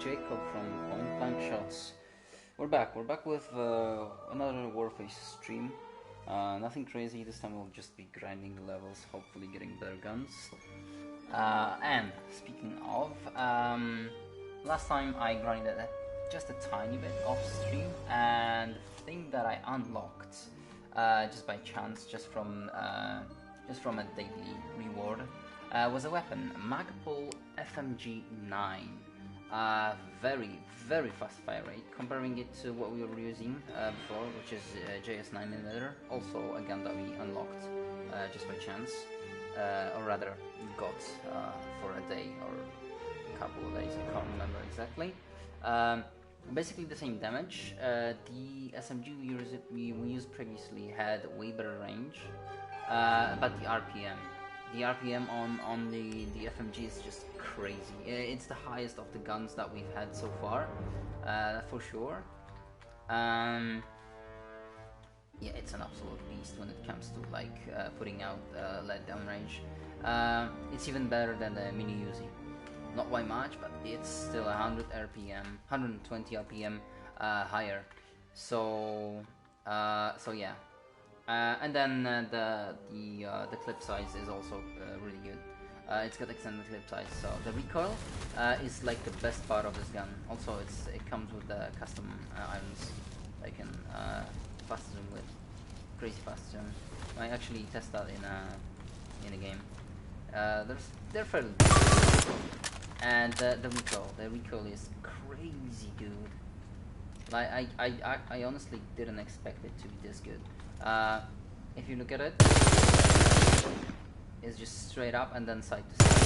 Jacob from Point Blank Shots. We're back with another Warface stream. Nothing crazy, this time we'll just be grinding the levels, hopefully getting better guns. And speaking of, last time I grinded just a tiny bit off stream, and the thing that I unlocked just by chance, just from a daily reward, was a weapon, Magpul FMG 9. Very fast fire rate, comparing it to what we were using before, which is JS 9mm, also a gun that we unlocked just by chance, or rather got for a day or a couple of days, I can't remember exactly. Basically the same damage. The SMG we used previously had way better range, but the RPM on the FMG is just crazy. It's the highest of the guns that we've had so far, for sure. Yeah, it's an absolute beast when it comes to like putting out lead down range. It's even better than the mini Uzi. Not by much, but it's still 100 RPM, 120 RPM higher. So yeah. And then the clip size is also really good. It's got extended clip size, so the recoil is like the best part of this gun. Also, it comes with the custom irons I can fast zoom with, crazy fast zoom. I actually test that in a game. They're fairly good. And the recoil is crazy good. Like I honestly didn't expect it to be this good. If you look at it, it's just straight up and then side to side.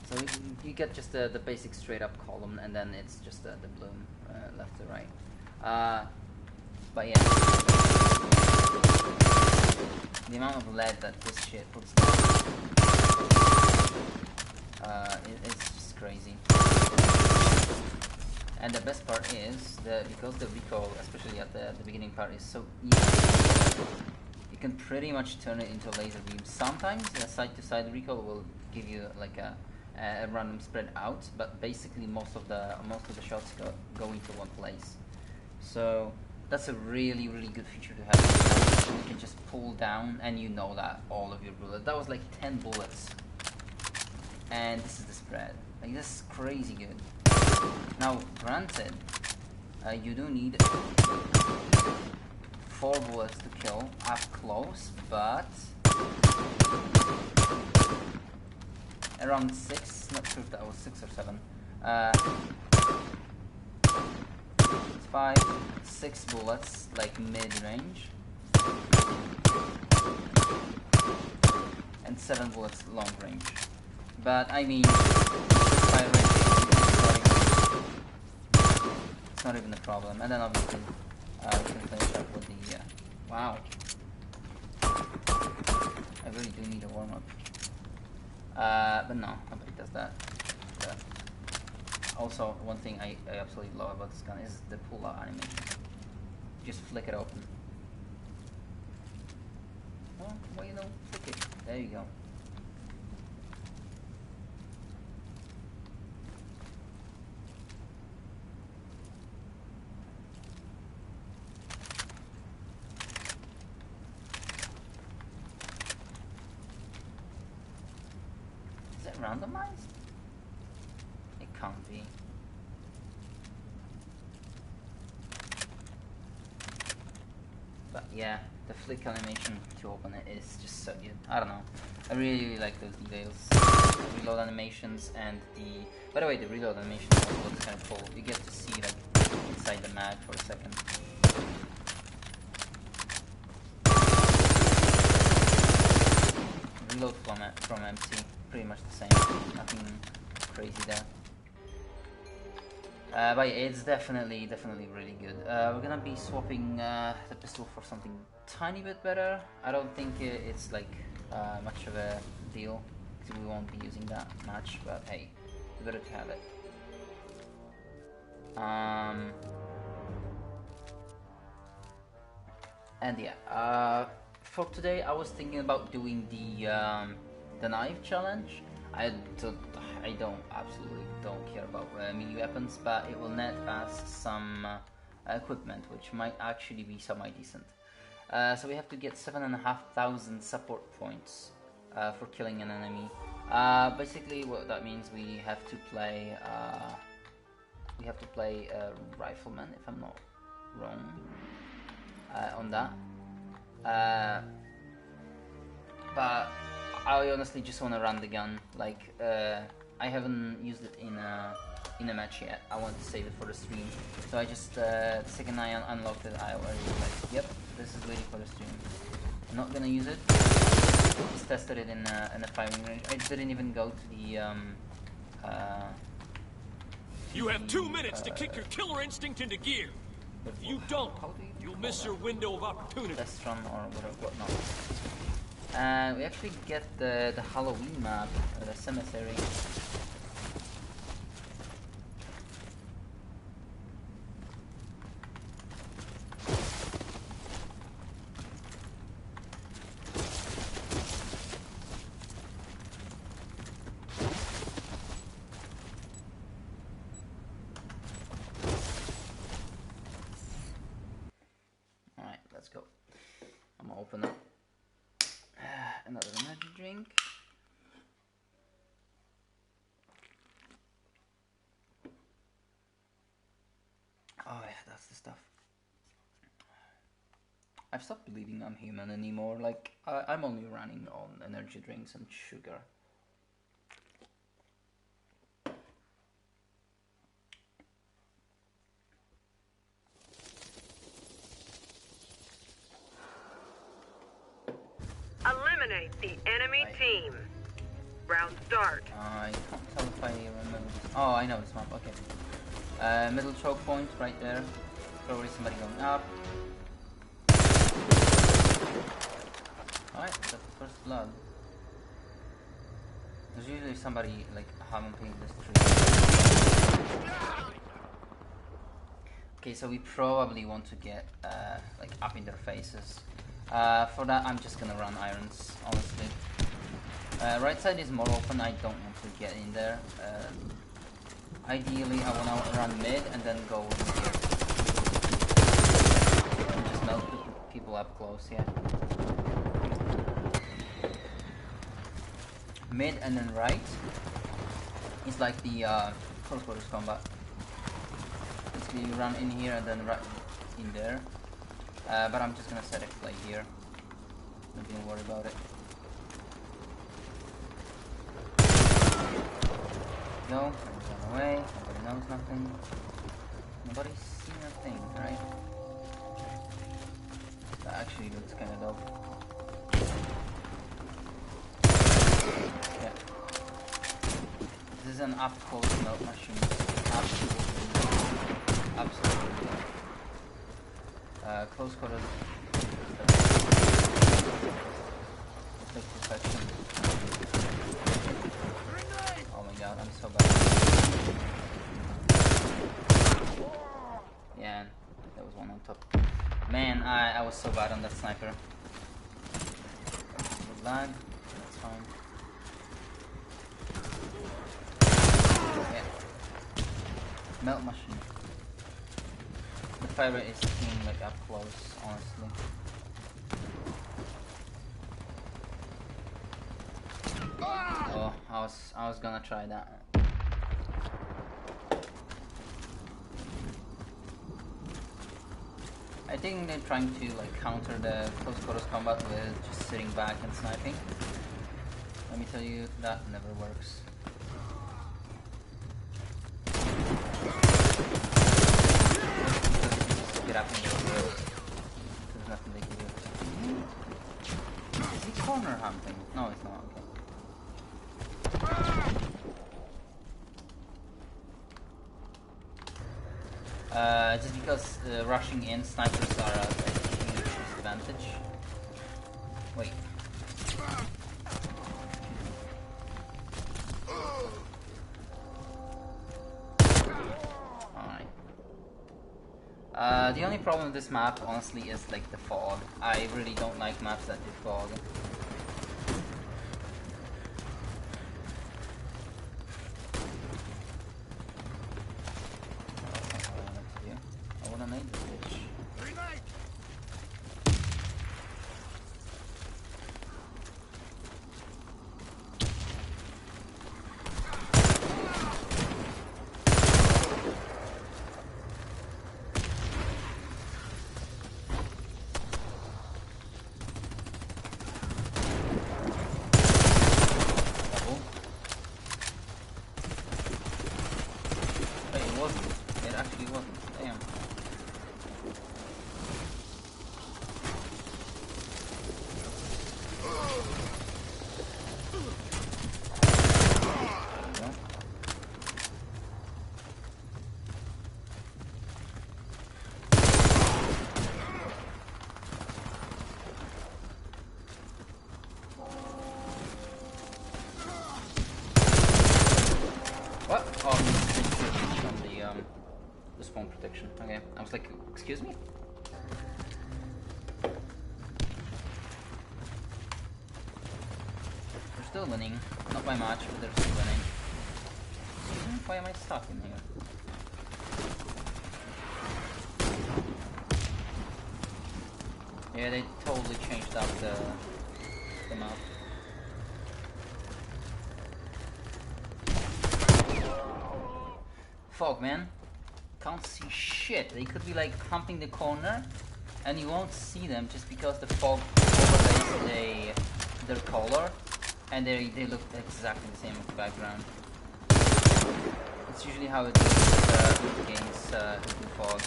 So you get just the basic straight up column, and then it's just the bloom left to right. But yeah, the amount of lead that this shit puts it's just crazy. And the best part is because the recoil, especially at the beginning part, is so easy, you can pretty much turn it into a laser beam. Sometimes the side-to-side recoil will give you like a random spread out, but basically most of the shots go into one place. So that's a really good feature to have. You can just pull down, and you know that all of your bullets. That was like 10 bullets, and this is the spread. Like, this is crazy good. Now, granted, you do need 4 bullets to kill up close, but around 6, not sure if that was 6 or 7, 5, 6 bullets, like mid-range, and 7 bullets long range. But I mean, fire rate, it's not even a problem. And then obviously we can finish up with the wow, I really do need a warm-up, but no, nobody does that. But also, one thing I absolutely love about this gun is the pull-out animation. Just flick it open. Well, you know, flick it. There you go. Randomized? It can't be. But yeah, the flick animation to open it is just so good. I don't know. I really like those details. The reload animations and the... By the way, the reload animation also looks kind of cool. You get to see like inside the mag for a second. Reload from empty. Pretty much the same, nothing crazy there. But yeah, it's definitely really good. We're gonna be swapping the pistol for something tiny bit better. I don't think it's like much of a deal, because we won't be using that much, but hey, it's better to have it. And yeah, for today I was thinking about doing the knife challenge. I don't, absolutely don't care about melee weapons, but it will net us some equipment, which might actually be semi-decent. So we have to get 7,500 support points for killing an enemy. Basically, what that means, we have to play Rifleman, if I'm not wrong, on that. But I honestly just want to run the gun. Like, I haven't used it in a match yet. I want to save it for the stream. So I just, the second I unlocked it, I was like, yep, this is ready for the stream. I'm not gonna use it. Just tested it in a firing range. I didn't even go to the you have 2 minutes to kick your killer instinct into gear. If you don't, you'll miss your window of opportunity. Test run or whatnot. We actually get the Halloween map, the cemetery. Alright, let's go. I'm gonna open up another energy drink. Oh yeah, that's the stuff. I've stopped believing I'm human anymore. Like, I'm only running on energy drinks and sugar. Eliminate the enemy team. Round start. I can't tell if I remember this. Oh, I know this map, okay. Middle choke point right there. Probably somebody going up. Alright, that's the first blood. There's usually somebody like humping this tree. Okay, so we probably want to get like up in their faces. For that, I'm just gonna run irons, honestly. Right side is more open, I don't want to get in there. Ideally, I wanna run mid and then go in here. And just melt people up close, yeah. Mid and then right is like the close quarters combat. Basically, you run in here and then right in there. But I'm just gonna set a play here. Not gonna worry about it. Go, run away, nobody knows nothing. Nobody's seen a thing, right? That actually looks kinda dope. Yeah. This is an up close melt machine. Absolutely. Close quarters. Take perfection. Oh my god, I'm so bad. Yeah, there was one on top. Man, I was so bad on that sniper. Lag, that's fine. Yeah. Melt machine. The fire rate is being like up close, honestly. Oh, I was gonna try that. I think they're trying to like counter the close quarters combat with just sitting back and sniping. Let me tell you, that never works. Get up in the field. There's nothing they can do. Is he corner hunting? No, it's not. Okay. Just because rushing in snipers are a huge disadvantage. Wait. The only problem with this map, honestly, is like the fog. I really don't like maps that do fog. it wasn't. It actually wasn't. Damn. What? Oh, from the spawn protection. Okay, I was like, excuse me? They're still winning. Not by much, but they're still winning. Why am I stuck in here? Yeah, they totally changed up the map. Fog, man. Can't see shit. They could be like humping the corner and you won't see them just because the fog overlays their color and they look exactly the same with the background. It's usually how it is with games with fog.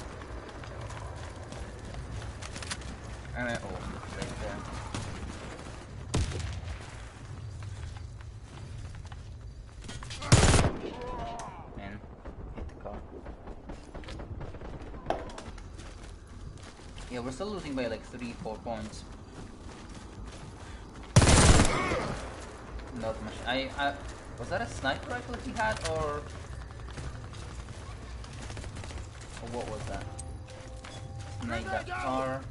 Oh, right there. Man, hit the car. Yeah, we're still losing by like 3-4 points. Not much. Was that a sniper rifle that he had, or what was that? Snake that car.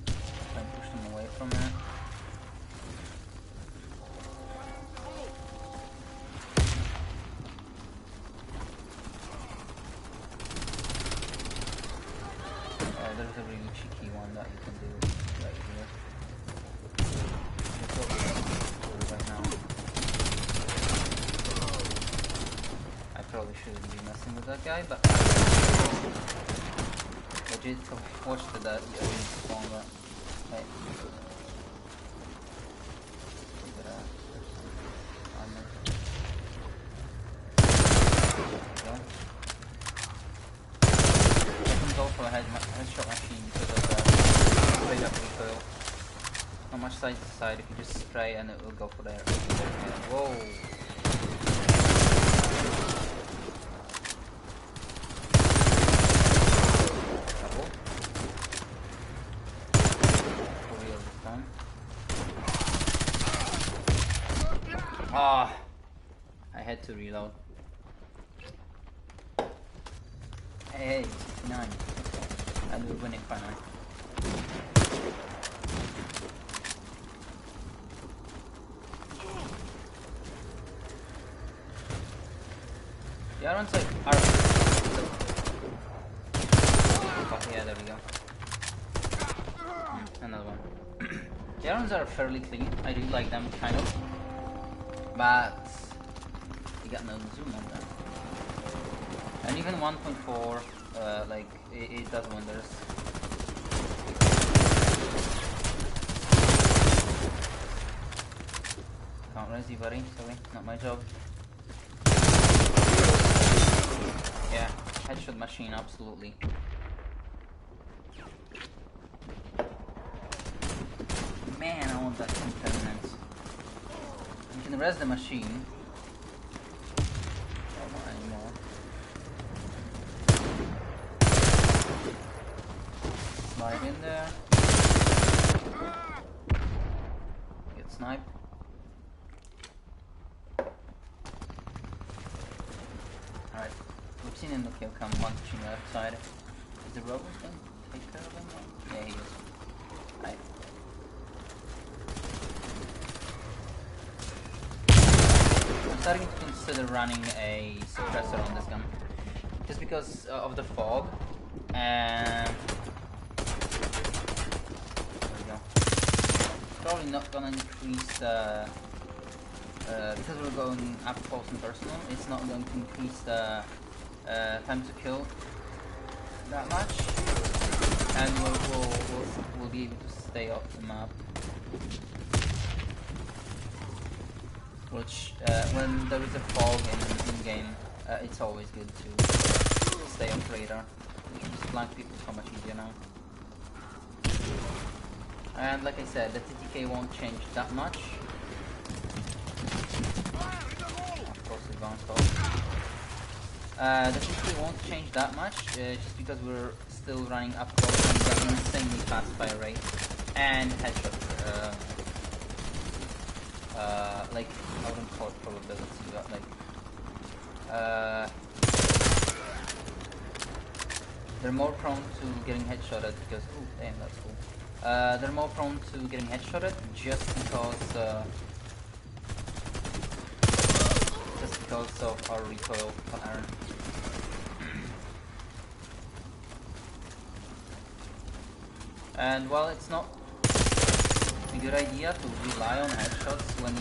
Try and push them away from it. There's a really cheeky one that you can do right here. It's over right now. I probably shouldn't be messing with that guy, but legit watched that really stronger. Wait. Go for a headshot machine because of that straight up recoil. Not much side to side, if you just spray and it will go for there. Whoa! Double. For real this time. Ah! I had to reload. Hey, 69. And we're winning finally. The other ones like are. Oh, yeah, there we go. Another one. The other ones are fairly clean. I do like them, kind of. But you got no zoom on them. And even 1.4, like, it does wonders. Can't res you, buddy. Sorry, not my job. Yeah, headshot machine, absolutely. Man, I want that impermanence. You can res the machine. Don't want any more. Slide in there. Get sniped. Alright, we've seen him kill come one pushing left side. Is the robot thing take care of him? Yeah, he is. Right. I'm starting to consider running a suppressor on this gun. Just because of the fog. And probably not gonna increase the because we're going up close and personal. It's not going to increase the time to kill that much, and we'll be able to stay off the map. Which when there is a fog in game, it's always good to stay off radar. You can just flank people so much easier now. And like I said, the TTK won't change that much. Of course, advanced off. The TTK won't change that much, just because we're still running up close and getting insanely fast fire rate and headshot. Like, I wouldn't call it probability, but like, they're more prone to getting headshotted because, oh damn, that's cool. They're more prone to getting headshotted just because of our recoil pattern. And while it's not a good idea to rely on headshots when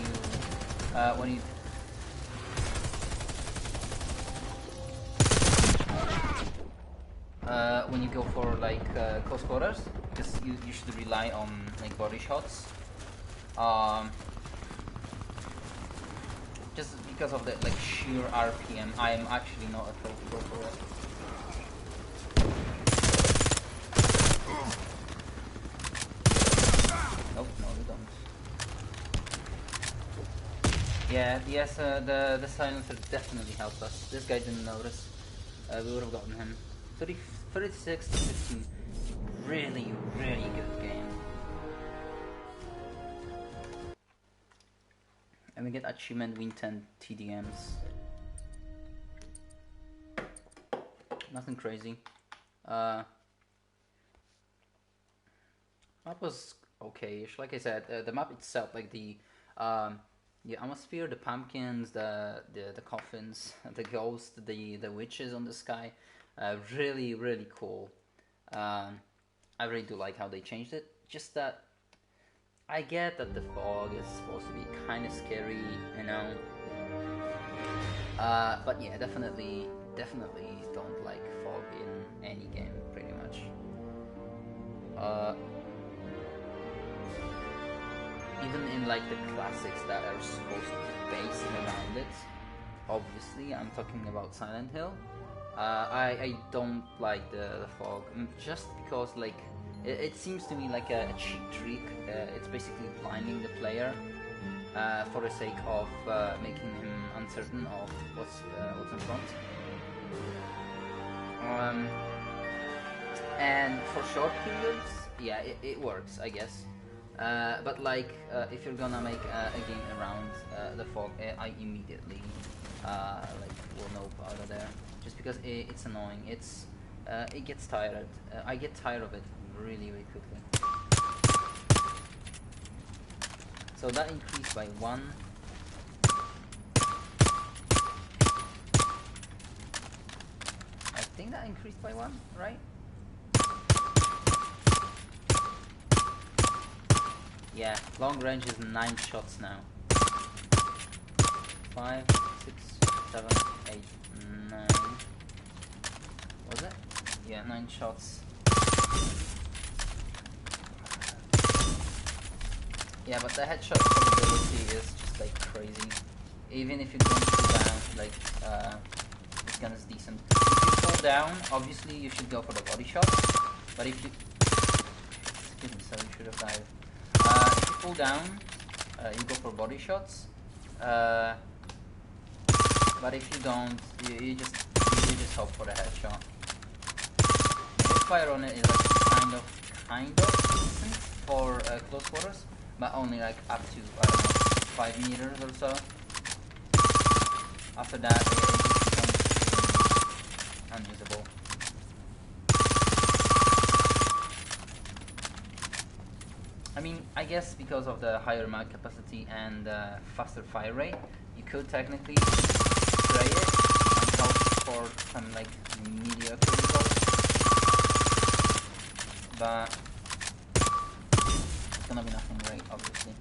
you go for like close quarters, because you should rely on like body shots. Just because of the like sheer RPM, I am actually not a pro for it. Nope, no, we don't. Yeah, yes, the silencer definitely helped us. This guy didn't notice. We would have gotten him. 36 to 15. Really, really good game. And we get achievement win 10 TDMs. Nothing crazy. That was okay-ish. Like I said, the map itself, like the atmosphere, the pumpkins, the coffins, the ghosts, the witches on the sky, really, really cool. I really do like how they changed it. Just that I get that the fog is supposed to be kind of scary, you know. But yeah, definitely don't like fog in any game, pretty much. Even in like the classics that are supposed to be based around it, obviously I'm talking about Silent Hill. I don't like the fog, just because like it seems to me like a cheap trick. It's basically blinding the player for the sake of making him uncertain of what's in front. And for short periods, yeah, it works, I guess. But like, if you're gonna make a game around the fog, I immediately will nope out of there, just because it's annoying. It gets tired. I get tired of it really, really quickly. So that increased by 1. I think that increased by 1, right? Yeah, long range is 9 shots now. 5, 6, 7, 8, 9. Was it? Yeah, 9 shots. Yeah, but the headshot probability is just like crazy. Even if you don't pull down, like this gun is decent. If you pull down, obviously you should go for the body shot. But if you, excuse me, so you should have died. If you pull down, you go for body shots. But if you don't, you just hope for the headshot. The fire on it is like kind of decent for close quarters, but only like up to, I don't know, 5 meters or so. After that, it just becomes unusable. I mean, I guess because of the higher mag capacity and faster fire rate, you could technically spray it and hope for some like mediocre results, but it's gonna be nothing great, obviously.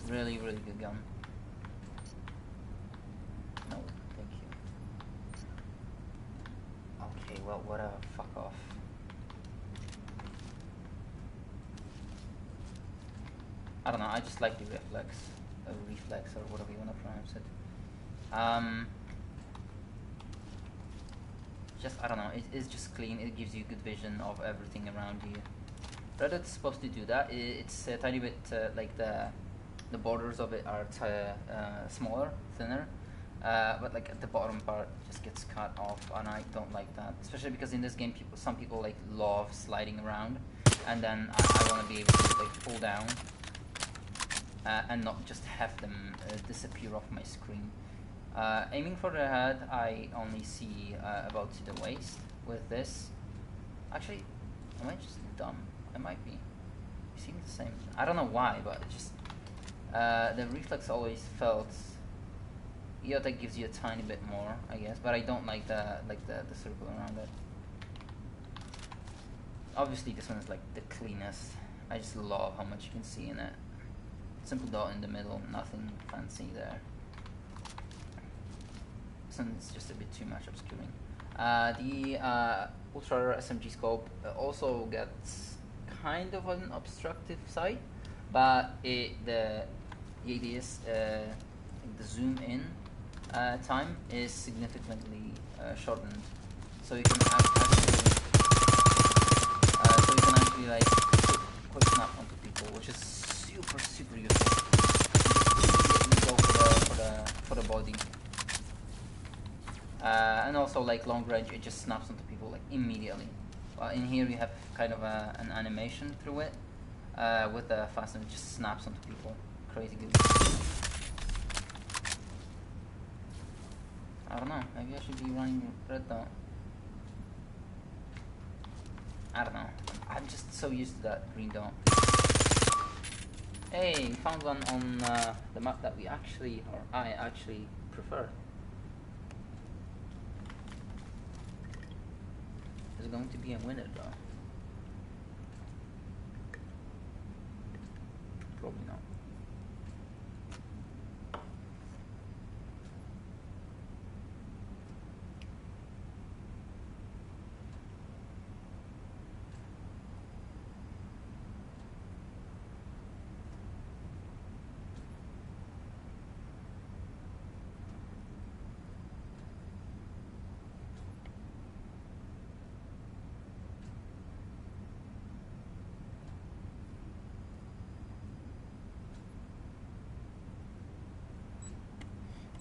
Really, really good gun. No, thank you. Okay, well, whatever, fuck off. I don't know, I just like the reflex or whatever you want to pronounce it. Just, I don't know, it's just clean, it gives you good vision of everything around you. Reddit's supposed to do that. It's a tiny bit, like the borders of it are smaller, thinner, but like at the bottom part just gets cut off, and I don't like that. Especially because in this game, some people like love sliding around, and then I want to be able to like pull down and not just have them disappear off my screen. Aiming for the head, I only see about to the waist with this. Actually, am I just dumb? I might be. It seems the same. I don't know why, but it just the reflex always felt. EOTech gives you a tiny bit more, I guess, but I don't like the circle around it. Obviously, this one is like the cleanest. I just love how much you can see in it. Simple dot in the middle, nothing fancy there. This one's just a bit too much obscuring. The Ultra SMG scope also gets kind of an obstructive side, but the idea is the zoom in time is significantly shortened, so you can actually like quick snap onto people, which is super useful. You can just go for the body, and also like long range, it just snaps onto people like immediately. In here you have kind of an animation through it with the fast, and it just snaps onto people. Crazy good. I don't know, maybe I should be running red dot. I don't know, I'm just so used to that green dot. Hey, found one on the map that I actually prefer. Is it going to be a winner though? Probably not.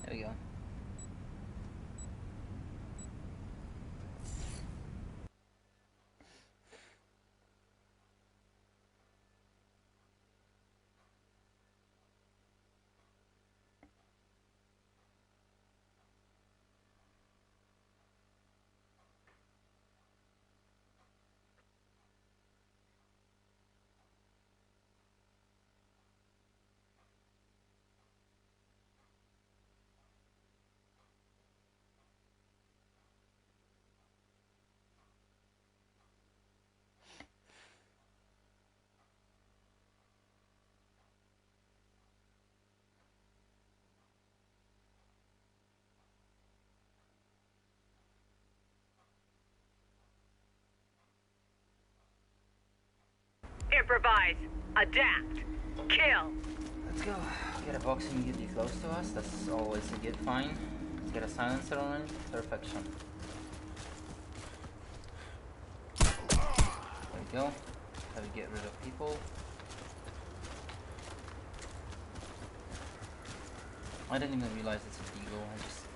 There we go. Improvise. Adapt. Kill. Let's go. Get a box immediately close to us. That's always a good find. Let's get a silencer on it. Perfection. There we go. How to get rid of people. I didn't even realize it's a deagle. I just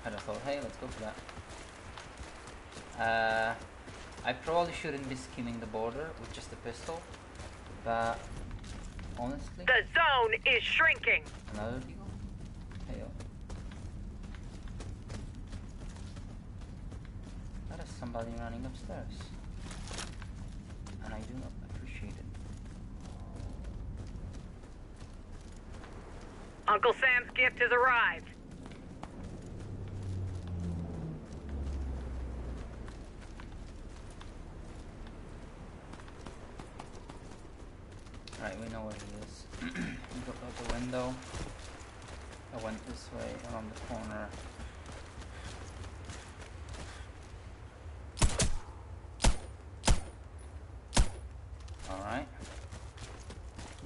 kind of thought, hey, let's go for that. I probably shouldn't be skimming the border with just a pistol, but honestly... The zone is shrinking! Another deagle? Hey, yo. That is somebody running upstairs. And I do not appreciate it. Uncle Sam's gift has arrived. Right, we know where he is. We got out the window. I went this way, around the corner.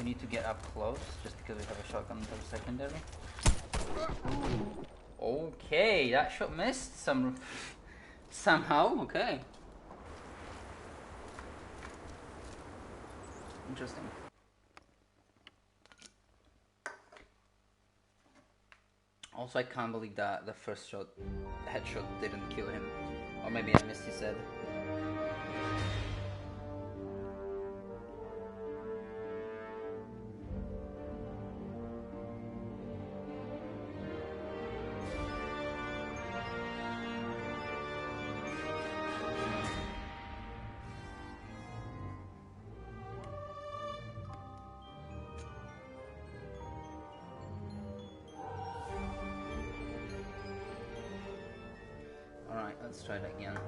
need to get up close just because we have a shotgun for secondary. Okay, that shot missed somehow. Okay. Interesting. Also, I can't believe that the first shot, headshot, didn't kill him. Or maybe I missed his head. Alright, let's try that again.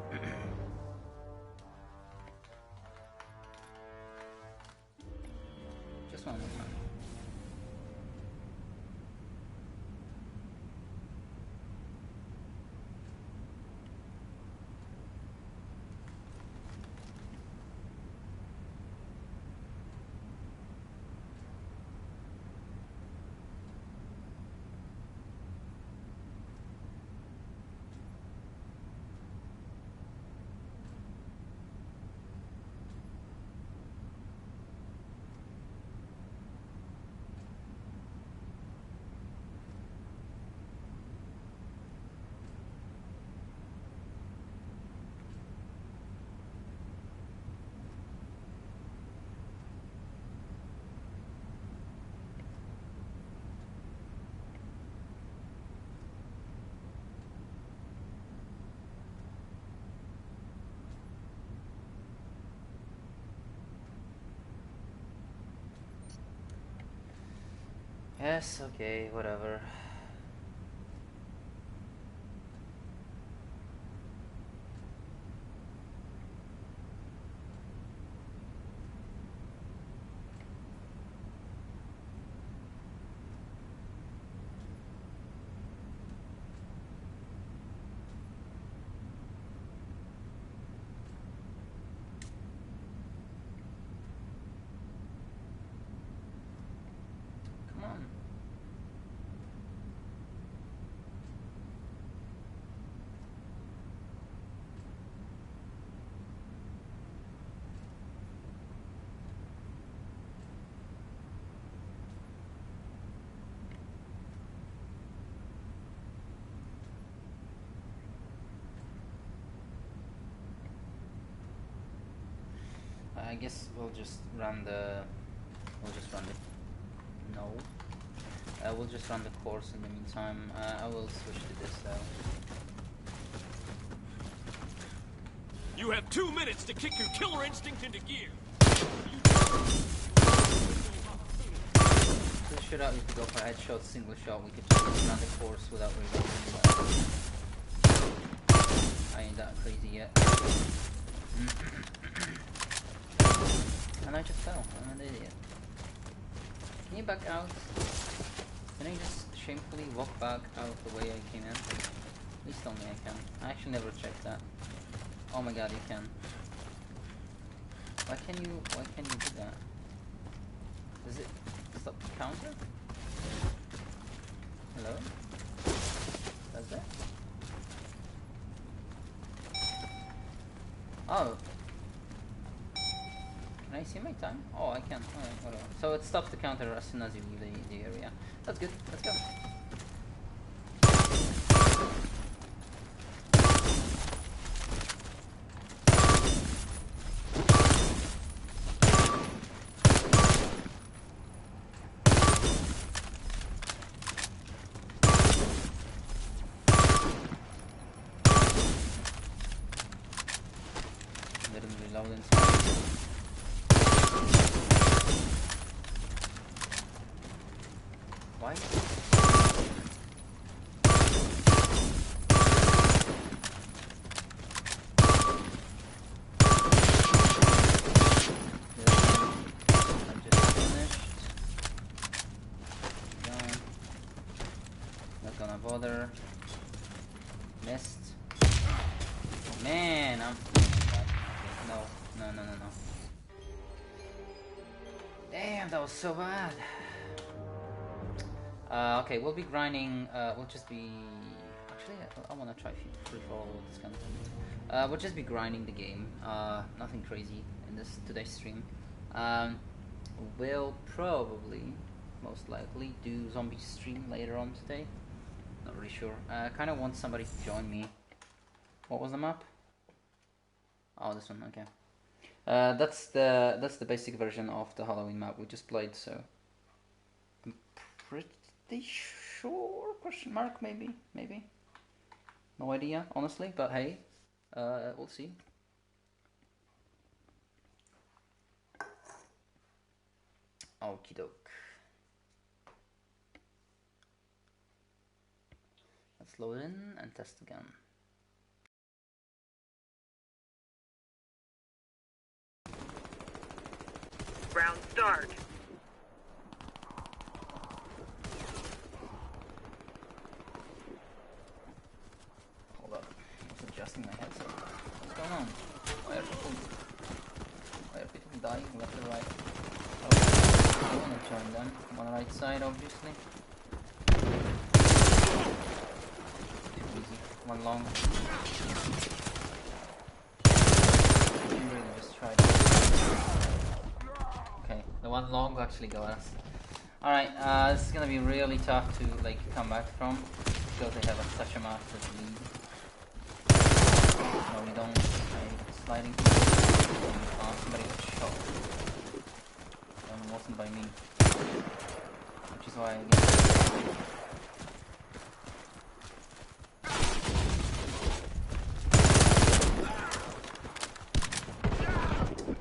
Just one more time. Yes, okay, whatever. Come on. I guess we'll just run the... No. We'll just run the course in the meantime. I will switch to this though. You have 2 minutes to kick your killer instinct into gear. This shootout, we could go for headshot, single shot. We could just run the course without reloading. I ain't that crazy yet. And I just fell. I'm an idiot. Can you back out? Can I just shamefully walk back out the way I came in? Please tell me I can. I actually never checked that. Oh my god, you can. Why can you do that? Does it stop the counter? Hello? Does that? Oh. Can I see my time? Oh, I can. Alright, whatever. So it stops the counter as soon as you leave the area. That's good. Let's go. Didn't reload inside. Why? I just finished. Done. Not gonna bother. Missed. Man, I'm... No. Damn. Damn, that was so bad. Okay, we'll be grinding. We'll just be. Actually, I want to try free for all this kind of thing. We'll just be grinding the game. Nothing crazy in this today's stream. We'll probably, most likely, do zombie stream later on today. Not really sure. I kind of want somebody to join me. What was the map? Oh, this one. Okay. That's the basic version of the Halloween map we just played. So I'm pretty sure? Question mark? Maybe. No idea, honestly. But hey, we'll see. Okie doke. Let's load in and test again. Round start. Hold up. I was adjusting my headset. What's going on? Why are people dying left and right? Oh, I want to join them. I'm on the right side, obviously. Too easy. One long. You really just tried. Okay, the one long actually got us. Alright, this is gonna be really tough to like come back from because they have such a massive lead. No, we don't. Sliding. Somebody got shot. And it wasn't by me. Which is why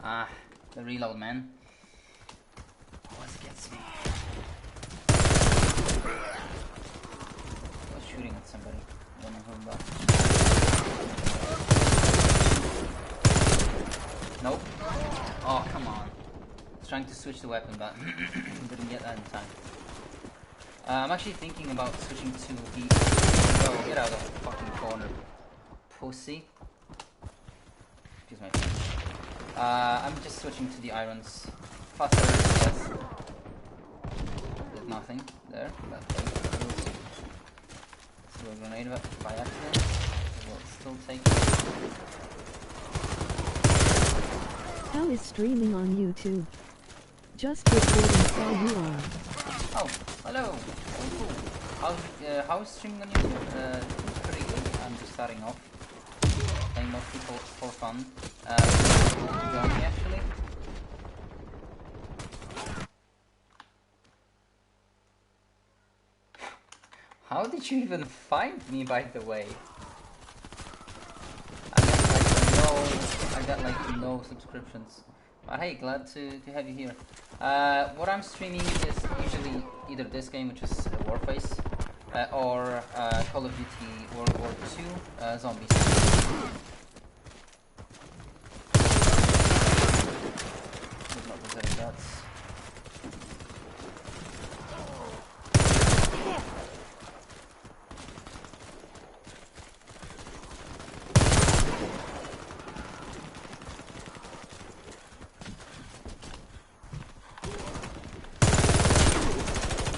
I the reload, man. Always gets me. I was shooting at somebody. I don't know who, but... Nope. Oh, come on. I was trying to switch the weapon, but didn't get that in time. I'm actually thinking about switching to the... Oh, get out of the fucking corner. Pussy. Excuse my friend. I'm just switching to the irons. Faster, yes. There's nothing there. Throw a grenade by accident. We'll still take it. How is streaming on YouTube? Just recording how you are. Oh, hello. Oh, cool. How's streaming on YouTube? It's pretty good. I'm just starting off. Playing most people for fun. Join me actually. How did you even find me, by the way? I got like no subscriptions. But hey, glad to have you here. What I'm streaming is usually either this game, which is Warface, or Call of Duty World War II Zombies. That's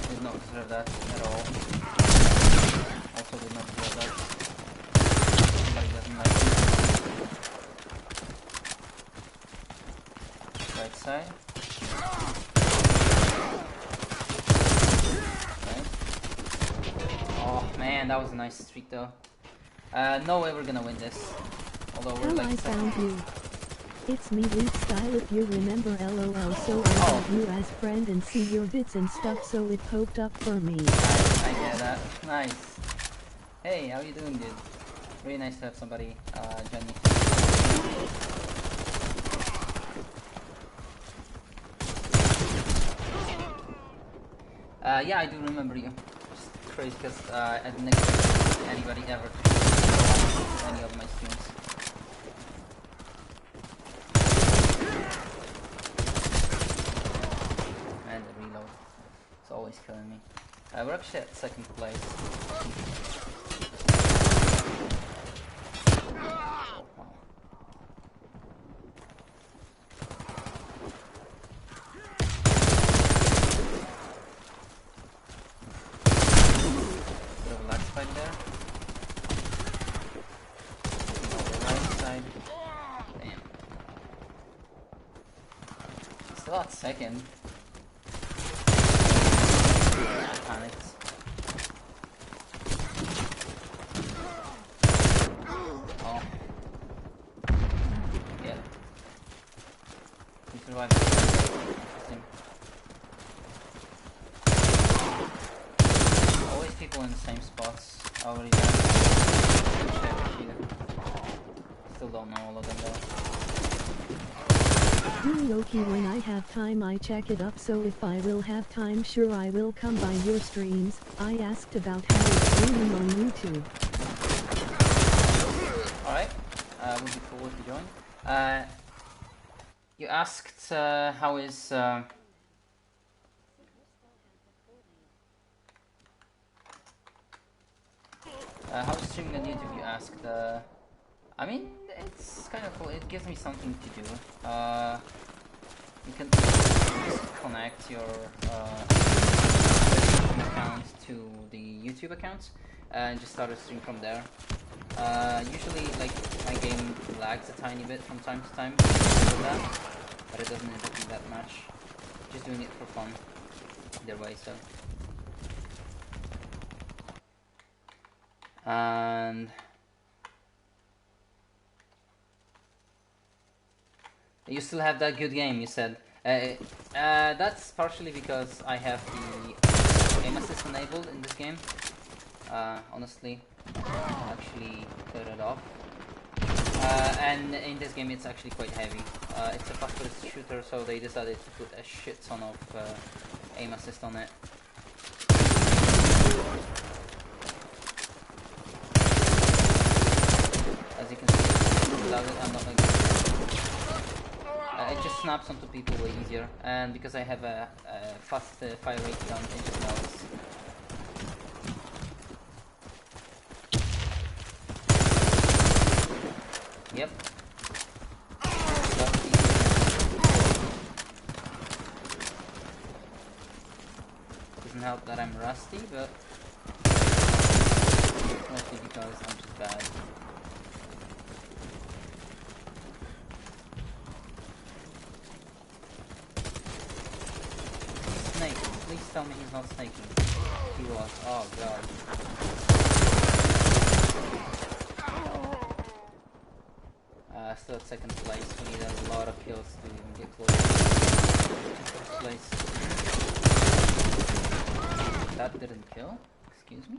did not deserve that at all. Also did not deserve that. Somebody doesn't like it. Right side. Man, that was a nice streak though. No way we're gonna win this. Although we're like... I found you. It's me, Luke Style, if you remember, LOL. So I have you as friend and see your bits and stuff, so it poked up for me. I get that. Nice. Hey, how you doing, dude? Really nice to have somebody, Jenny. Yeah, I do remember you. Just crazy because I didn't expect anybody ever to watch any of my streams. And the reload. It's always killing me. We're actually at second place. Oh, wow. Still at second. I panicked. Oh. Yeah. He survived. Interesting. Always people in the same spots. Already done. Check here. Still don't know all of them though. Loki, when I have time I check it up, so if I will have time sure I will come by your streams. I asked about how it's streaming on YouTube. Alright, would be cool if you join. You asked how is how's streaming on YouTube, you asked. I mean, it's kind of cool, it gives me something to do. You can just connect your PlayStation account to the YouTube account and just start a stream from there. Usually, like, my game lags a tiny bit from time to time with that, but it doesn't affect me that much. Just doing it for fun, either way, so. And you still have that good game, you said. That's partially because I have the aim assist enabled in this game. Honestly, I'll actually cut it off. And in this game it's actually quite heavy. It's a fast-paced shooter, so they decided to put a shit ton of aim assist on it. As you can see, without it I'm not like it just snaps onto people way easier, and because I have a fast fire rate gun, it just melts. Yep. Doesn't help that I'm rusty, but mostly because I'm just bad. Snake, please tell me he's not snaking. He was. Oh god. Still at second place. We need a lot of kills to even get close to first place. That didn't kill? Excuse me?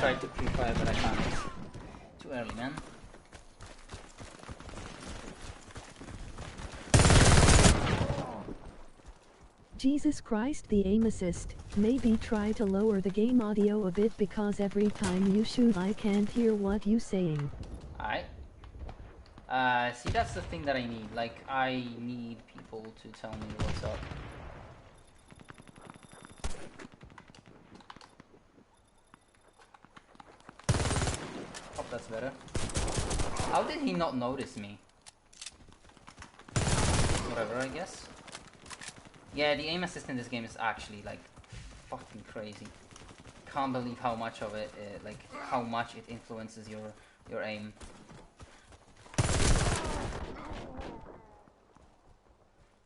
Tried to pre-fire, but I can't. Too early, man. Jesus Christ, the aim assist. Maybe try to lower the game audio a bit, because every time you shoot I can't hear what you saying. Alright. See, that's the thing that I need. Like, I need people to tell me what's up. Hope that's better. How did he not notice me? Whatever, I guess. Yeah, the aim assist in this game is actually, like, fucking crazy. Can't believe how much of it, like, how much it influences your aim.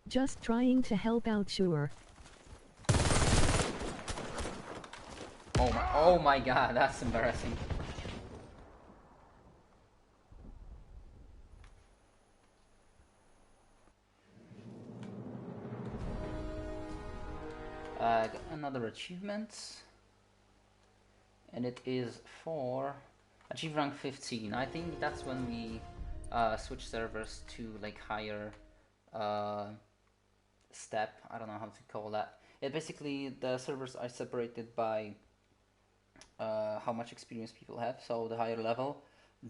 Just trying to help out, sure. Oh my god, that's embarrassing. Got another achievement, and it is for achieve rank 15. I think that's when we switch servers to like higher step. I don't know how to call that. It basically, the servers are separated by how much experience people have. So the higher level,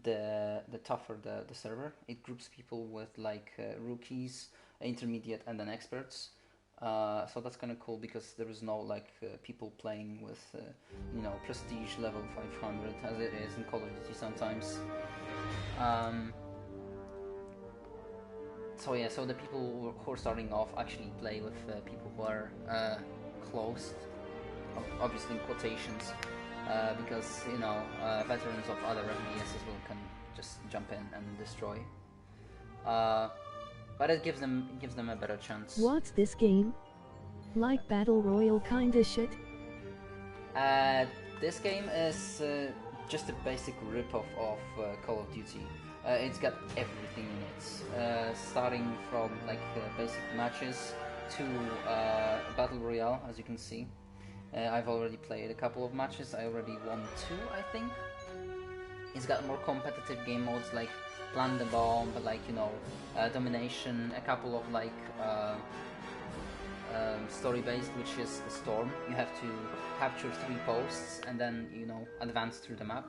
the tougher the server. It groups people with like rookies, intermediate, and then experts. So that's kind of cool because there is no like people playing with prestige level 500 as it is in Call of Duty sometimes. So yeah, so the people who are starting off actually play with people who are closed, obviously in quotations, because veterans of other FPSs can just jump in and destroy. But it gives them a better chance. What's this game? Like Battle Royale kinda shit? This game is just a basic rip-off of Call of Duty. It's got everything in it, starting from like basic matches to Battle Royale, as you can see. I've already played a couple of matches. I already won 2, I think. It's got more competitive game modes like Plant the Bomb, like Domination, a couple of like story-based, which is the Storm. You have to capture 3 posts and then advance through the map.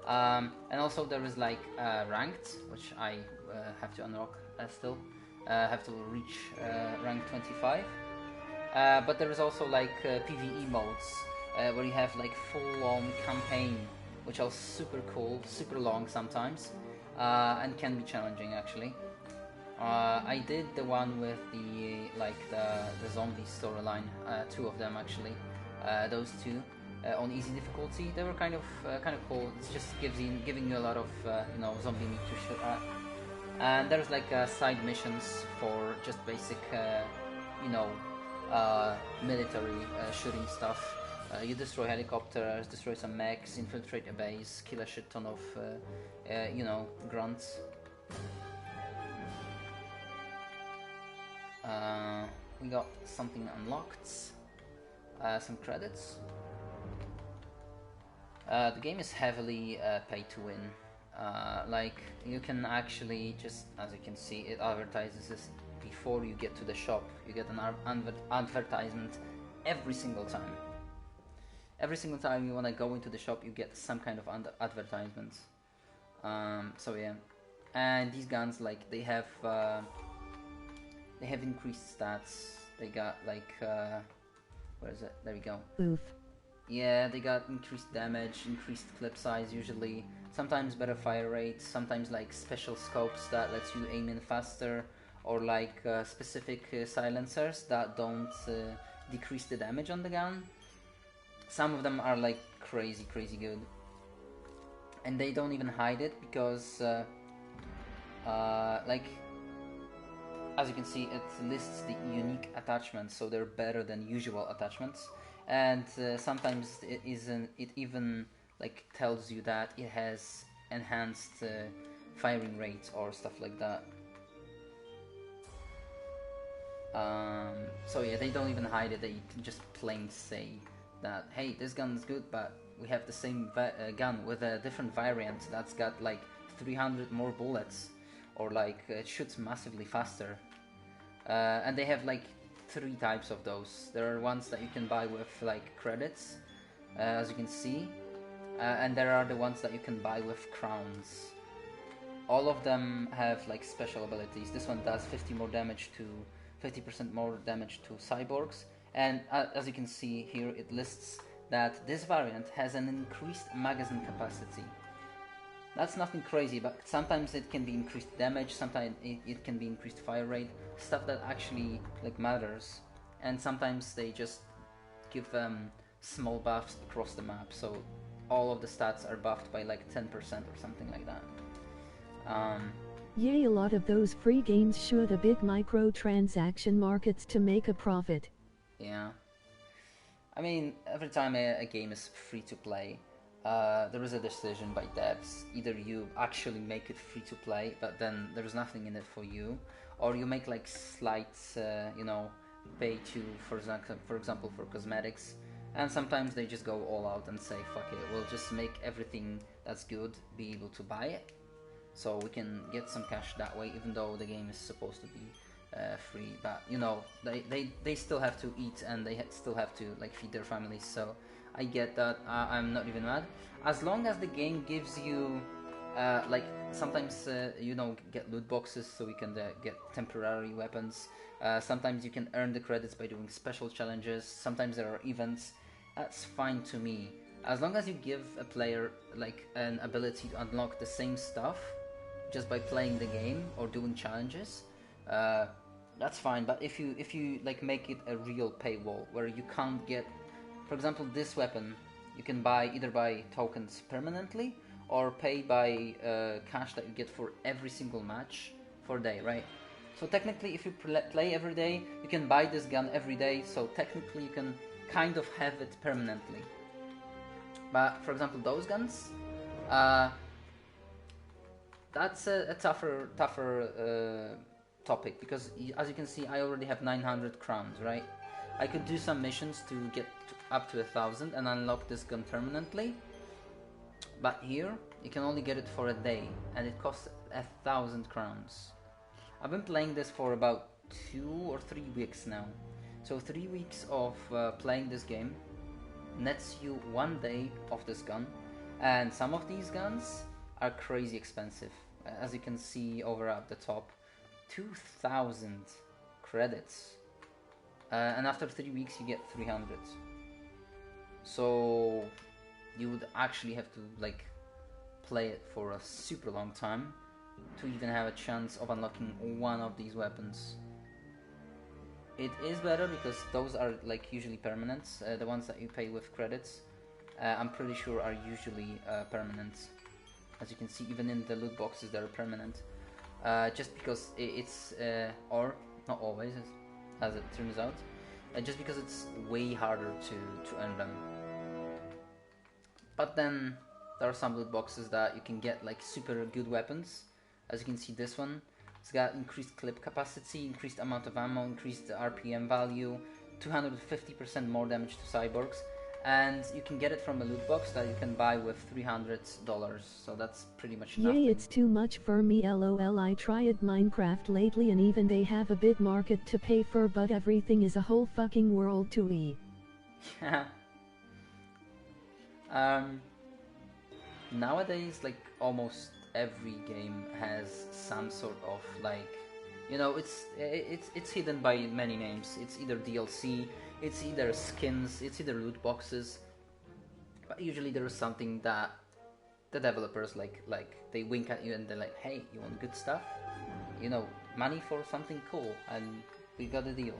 And also there is like ranked, which I have to unlock still. Have to reach rank 25. But there is also like PvE modes where you have like full-on campaign, which are super cool, super long sometimes, and can be challenging actually. I did the one with the zombie storyline, 2 of them actually, those 2 on easy difficulty. They were kind of cool. It's just giving you a lot of zombie meat to shoot at. And there's like side missions for just basic military shooting stuff. You destroy helicopters, destroy some mechs, infiltrate a base, kill a shit ton of grunts. We got something unlocked, some credits. The game is heavily pay to win. Like you can actually just, as you can see, it advertises this before you get to the shop. You get an advertisement every single time. Every single time you want to go into the shop, you get some kind of advertisement. So yeah, and these guns, like they have increased stats. They got like where is it? There we go. Oof. Yeah, they got increased damage, increased clip size usually, sometimes better fire rate, sometimes like special scopes that lets you aim in faster, or like specific silencers that don't decrease the damage on the gun. Some of them are like crazy good. And they don't even hide it because like as you can see, it lists the unique attachments, so they're better than usual attachments. And sometimes it even like tells you that it has enhanced firing rate or stuff like that. So yeah, they don't even hide it. They just plain say that, hey, this gun is good, but we have the same gun with a different variant that's got like 300 more bullets, or like it shoots massively faster. And they have like 3 types of those. There are ones that you can buy with like credits, as you can see, and there are the ones that you can buy with crowns. All of them have like special abilities. This one does 50% more damage to cyborgs, and as you can see here, it lists that this variant has an increased magazine capacity. That's nothing crazy, but sometimes it can be increased damage, sometimes it can be increased fire rate, stuff that actually like matters. And sometimes they just give small buffs across the map, so all of the stats are buffed by like 10% or something like that. Yay, a lot of those free games shoot a big microtransaction markets to make a profit. Yeah. I mean, every time a game is free to play, there is a decision by devs. Either you actually make it free to play, but then there's nothing in it for you, or you make like slight, pay to, for example, for cosmetics. And sometimes they just go all out and say, fuck it, we'll just make everything that's good be able to buy it, so we can get some cash that way, even though the game is supposed to be free. But they still have to eat, and they still have to like feed their families. So I get that. I'm not even mad, as long as the game gives you like sometimes you know, get loot boxes so we can get temporary weapons. Sometimes you can earn the credits by doing special challenges. Sometimes there are events. That's fine to me, as long as you give a player like an ability to unlock the same stuff just by playing the game or doing challenges. That's fine. But if you like make it a real paywall where you can't get, for example, this weapon, you can buy either by tokens permanently or pay by cash that you get for every single match for a day, right? So technically, if you play every day, you can buy this gun every day. So technically, you can kind of have it permanently. But for example, those guns, that's a tougher topic, because as you can see, I already have 900 crowns, right? I could do some missions to get up to 1,000 and unlock this gun permanently. But here, you can only get it for a day, and it costs 1,000 crowns. I've been playing this for about 2 or 3 weeks now. So 3 weeks of playing this game nets you 1 day of this gun, and some of these guns are crazy expensive. As you can see over at the top, 2,000 credits, and after 3 weeks you get 300. So you would actually have to like play it for a super long time to even have a chance of unlocking one of these weapons. It is better because those are like usually permanent. The ones that you pay with credits, I'm pretty sure are usually permanent. As you can see, even in the loot boxes, they're permanent. Just because it's, or not always, as it turns out, just because it's way harder to earn them. But then there are some loot boxes that you can get like super good weapons. As you can see, this one, it's got increased clip capacity, increased amount of ammo, increased RPM value, 250% more damage to cyborgs, and you can get it from a loot box that you can buy with $300, so that's pretty much nothing. Yay, it's too much for me, lol. I tried Minecraft lately and even they have a bit market to pay for, but everything is a whole fucking world to e. Yeah. Nowadays, like almost every game has some sort of like, you know, it's hidden by many names. It's either DLC, it's either skins, it's either loot boxes, but usually there is something that the developers like they wink at you and they're like, hey, you want good stuff, you know, money for something cool, and we got a deal.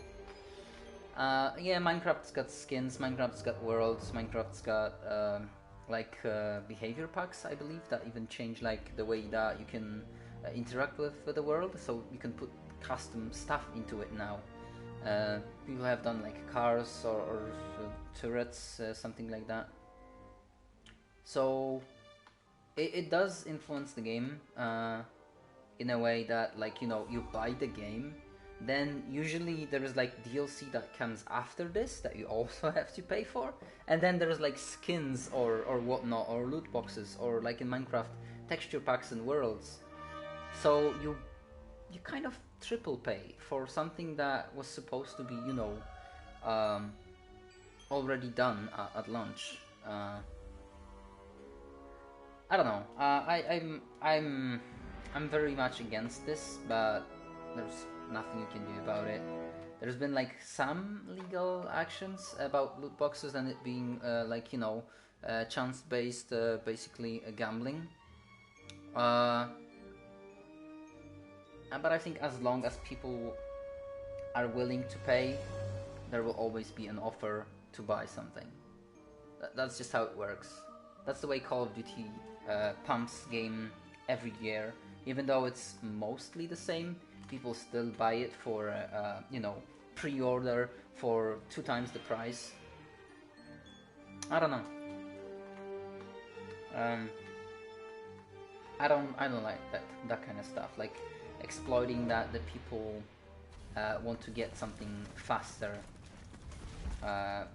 Yeah, Minecraft's got skins, Minecraft's got worlds, Minecraft's got behavior packs, I believe, that even change like the way that you can interact with the world, so you can put custom stuff into it now. People have done like cars or turrets, something like that. So it does influence the game in a way that, like, you know, you buy the game, then usually there is like DLC that comes after this that you also have to pay for, and then there's like skins or whatnot, or loot boxes, or like in Minecraft, texture packs and worlds. So you kind of triple pay for something that was supposed to be, you know, already done at launch. I don't know. I'm very much against this, but there's nothing you can do about it. There's been like some legal actions about loot boxes and it being like, you know, chance-based, basically gambling. But I think as long as people are willing to pay, there will always be an offer to buy something. That's just how it works. That's the way Call of Duty pumps game every year. Even though it's mostly the same, people still buy it for, you know, pre-order for 2 times the price. I don't know. I don't like that kind of stuff. Like exploiting that the people want to get something faster, or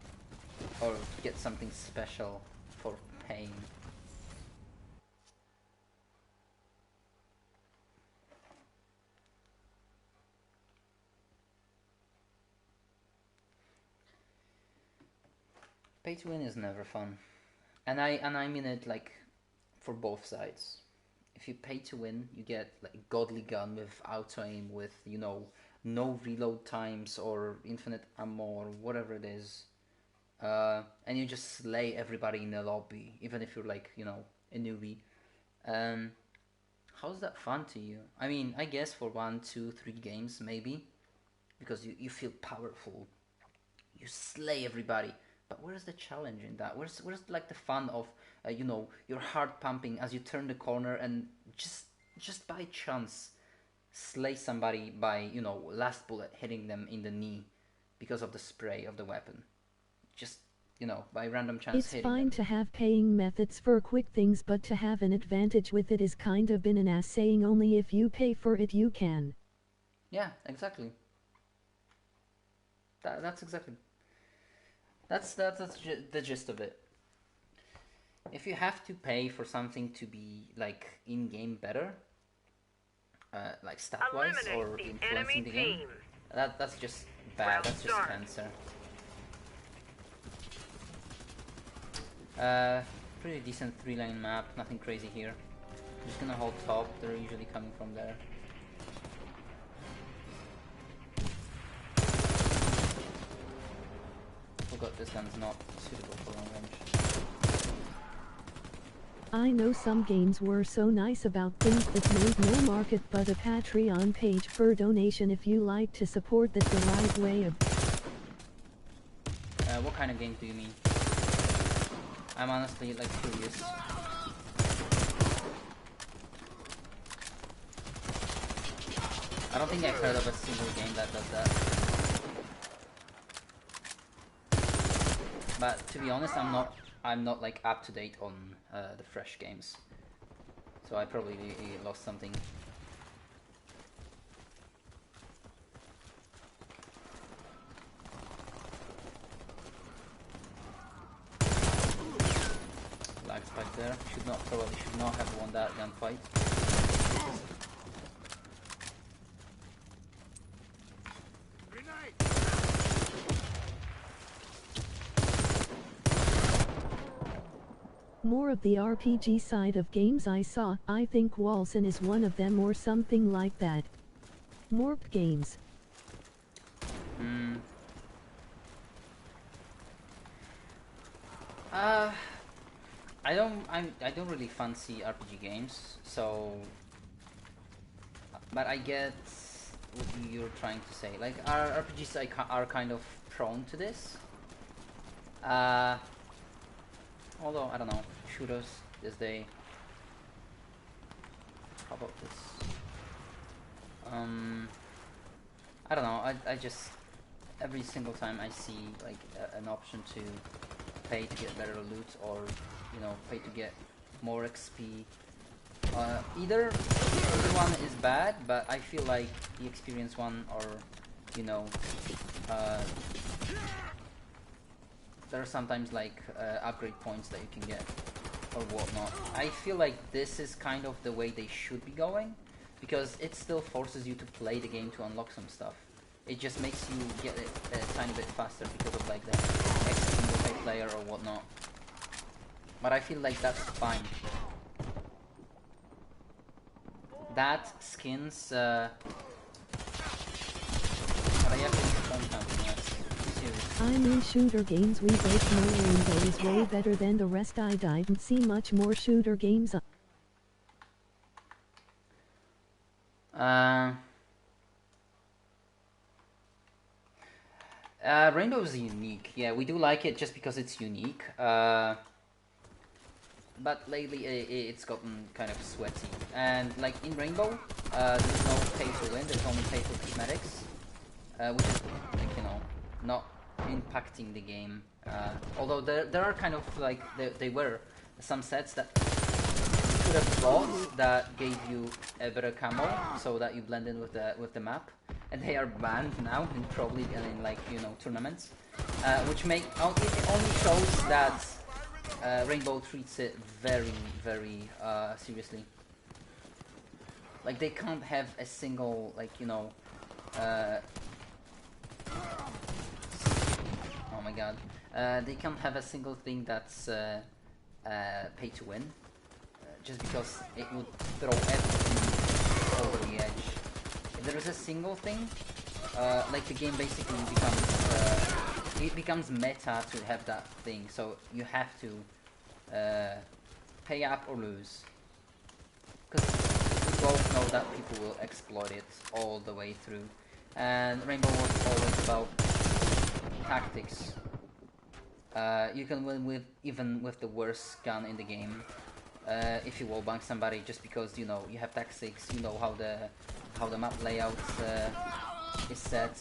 to get something special for paying. Pay to win is never fun, and I mean it like for both sides. if you pay to win, you get like a godly gun with auto aim, with no reload times or infinite ammo or whatever it is, and you just slay everybody in the lobby, even if you're like a newbie. Um, how's that fun to you? I mean, I guess for 1, 2, 3 games maybe, because you feel powerful, you slay everybody. But where's the challenge in that? Where's like the fun of your heart pumping as you turn the corner and just by chance slay somebody by last bullet hitting them in the knee because of the spray of the weapon, just by random chance It's hitting fine them. to have paying methods for quick things, but to have an advantage with it is kind of been an ass saying. Only if you pay for it you can. Yeah, exactly. That's exactly. That's the gist of it. If you have to pay for something to be like in-game better, like stat-wise or Eliminate the influencing enemy the game, team. that's just bad. Round That's just start. cancer. Pretty decent 3-lane map. Nothing crazy here. I'm just gonna hold top. They're usually coming from there. Forgot this gun's not suitable for long range. I know some games were so nice about things that made no market, but a Patreon page for donation if you like to support that the right way of. What kind of games do you mean? I'm honestly like curious. I don't think I've heard of a single game that does that. But to be honest, I'm not like up to date on the fresh games, so I probably lost something. Lag spike there. Probably should not have won that gunfight. More of the RPG side of games I saw. I think Walson is one of them or something like that. Morp games. I don't really fancy RPG games, so. But I get what you're trying to say. Like, RPGs are kind of prone to this. Although I don't know, shooters this day. How about this? I don't know. I just every single time I see like an option to pay to get better loot or pay to get more XP. Either one is bad, but I feel like the experience one or there are sometimes like upgrade points that you can get or whatnot. I feel like this is kind of the way they should be going, because it still forces you to play the game to unlock some stuff. It just makes you get it a tiny bit faster because of like the extra multiplayer or whatnot. But I feel like that's fine. That skins but I actually don't something else. Serious. I mean, shooter games we both know Rainbow is way better than the rest. I didn't see much more shooter games. Rainbow is unique. Yeah, we do like it just because it's unique. But lately it's gotten kind of sweaty. And like in Rainbow, there's no pay to win, there's only pay for cosmetics. Which is like, not impacting the game. Although there are kind of like, they were some sets that you could have bought that gave you a better camo so that you blend in with the map. And they are banned now in probably in like tournaments, which it only shows that Rainbow treats it very, very seriously. Like they can't have a single like oh my god, they can't have a single thing that's pay to win, just because it would throw everything over the edge. If there is a single thing, like the game basically becomes meta to have that thing, so you have to pay up or lose. Because we both know that people will exploit it all the way through. And Rainbow was always about tactics. You can win even with the worst gun in the game if you wallbang somebody, just because you know you have tactics, you know how the map layout is set,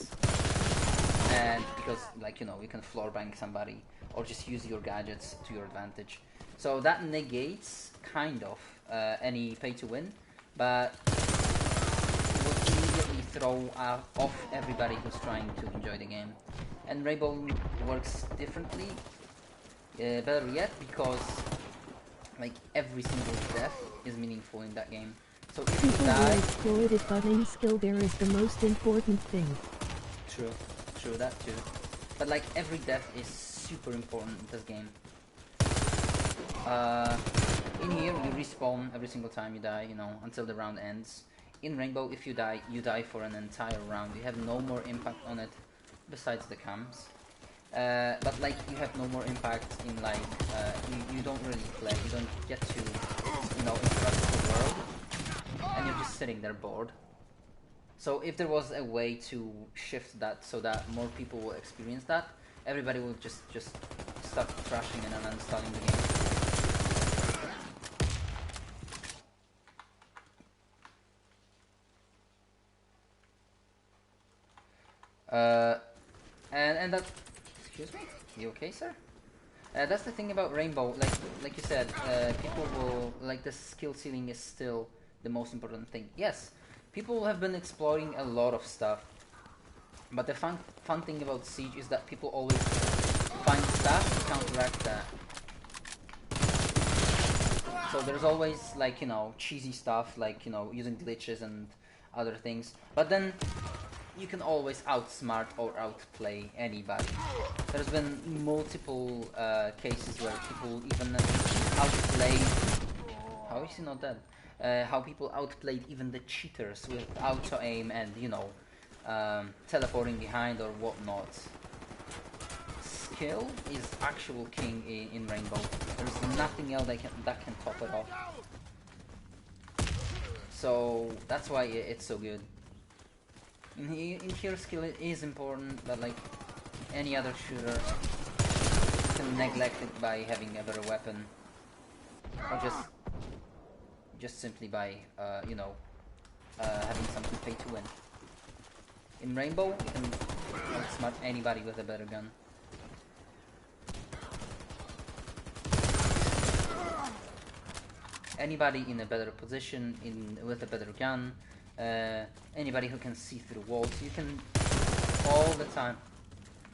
and because like you know you can floor bank somebody or just use your gadgets to your advantage. So that negates kind of any pay to win, but it will immediately throw off everybody who's trying to enjoy the game. And Rainbow works differently, better yet, because like every single death is meaningful in that game. So if you People die, will exploit it, but aim skill there is the most important thing. True, that too. But like every death is super important in this game. In here you respawn every single time you die, you know, until the round ends. In Rainbow, if you die for an entire round. You have no more impact on it besides the cams. But like you have no more impact in like you don't really play, you don't get to, you know, interact with the world, and you're just sitting there bored. So if there was a way to shift that so that more people will experience that, everybody will just start crashing and uninstalling the game. And that. Excuse me? You okay, sir? That's the thing about Rainbow. Like you said, people will like the skill ceiling is still the most important thing. Yes, people have been exploring a lot of stuff, but the fun thing about Siege is that people always find stuff to counteract that. So there's always like, you know, cheesy stuff like, you know, using glitches and other things, but then you can always outsmart or outplay anybody. There's been multiple cases where people even outplayed... How is he not dead? How people outplayed even the cheaters with auto-aim and, you know, teleporting behind or whatnot. Skill is actual king in Rainbow. There's nothing else that can top it off. So that's why it's so good. In here, skill is important, but like any other shooter, you can neglect it by having a better weapon, or just simply by you know, having something pay to win. In Rainbow, you can outsmart anybody with a better gun. Anybody in a better position, with a better gun. Anybody who can see through walls, you can all the time.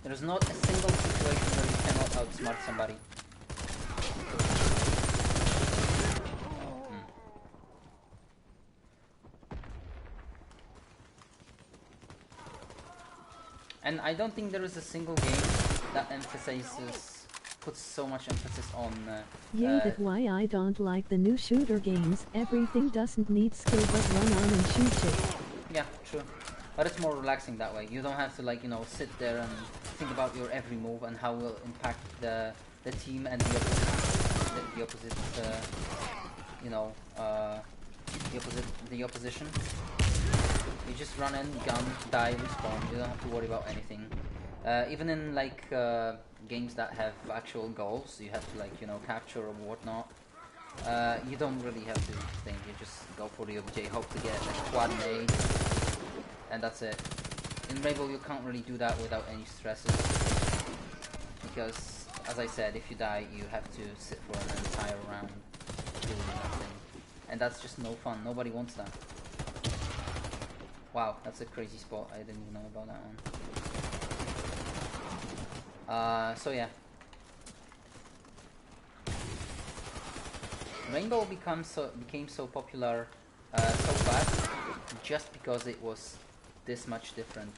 There's not a single situation where you cannot outsmart somebody. And I don't think there is a single game that puts so much emphasis on That's why I don't like the new shooter games. Everything doesn't need skill but run on and shoot shit. Yeah, true. But it's more relaxing that way. You don't have to, like, you know, sit there and think about your every move and how it will impact the team and the opposite you know, the opposition. You just run in, gun, die, respawn. You don't have to worry about anything. Even in like games that have actual goals, you have to, like, you know, capture or whatnot. You don't really have to think. You just go for the OBJ, hope to get a quad nade, and that's it. In Rainbow, you can't really do that without any stresses, because, as I said, if you die, you have to sit for an entire round doing nothing, and that's just no fun. Nobody wants that. Wow, that's a crazy spot. I didn't even know about that one. So yeah. Rainbow became so popular so fast just because it was this much different.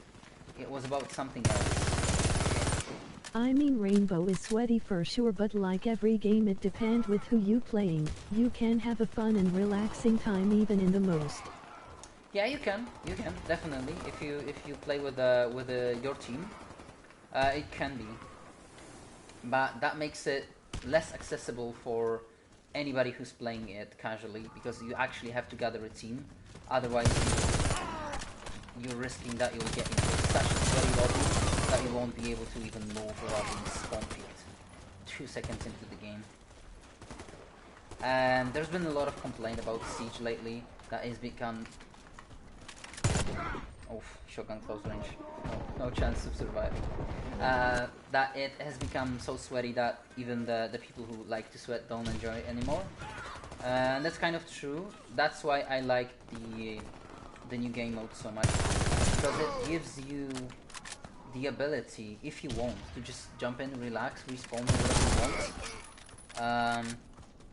It was about something else. I mean Rainbow is sweaty for sure, but like every game it depends with who you playing. You can have a fun and relaxing time even in the most. Yeah, you can definitely if you play with your team, it can be, but that makes it less accessible for anybody who's playing it casually because you actually have to gather a team. Otherwise, you're risking that you'll get into such a sweaty lobby that you won't be able to even move without being spawn peeked 2 seconds into the game. And there's been a lot of complaint about Siege lately that has become... Oh, shotgun close range. No chance of surviving. That it has become so sweaty that even the people who like to sweat don't enjoy it anymore. And that's kind of true. That's why I like the new game mode so much. Because it gives you the ability, if you want, to just jump in, relax, respawn, whatever you want.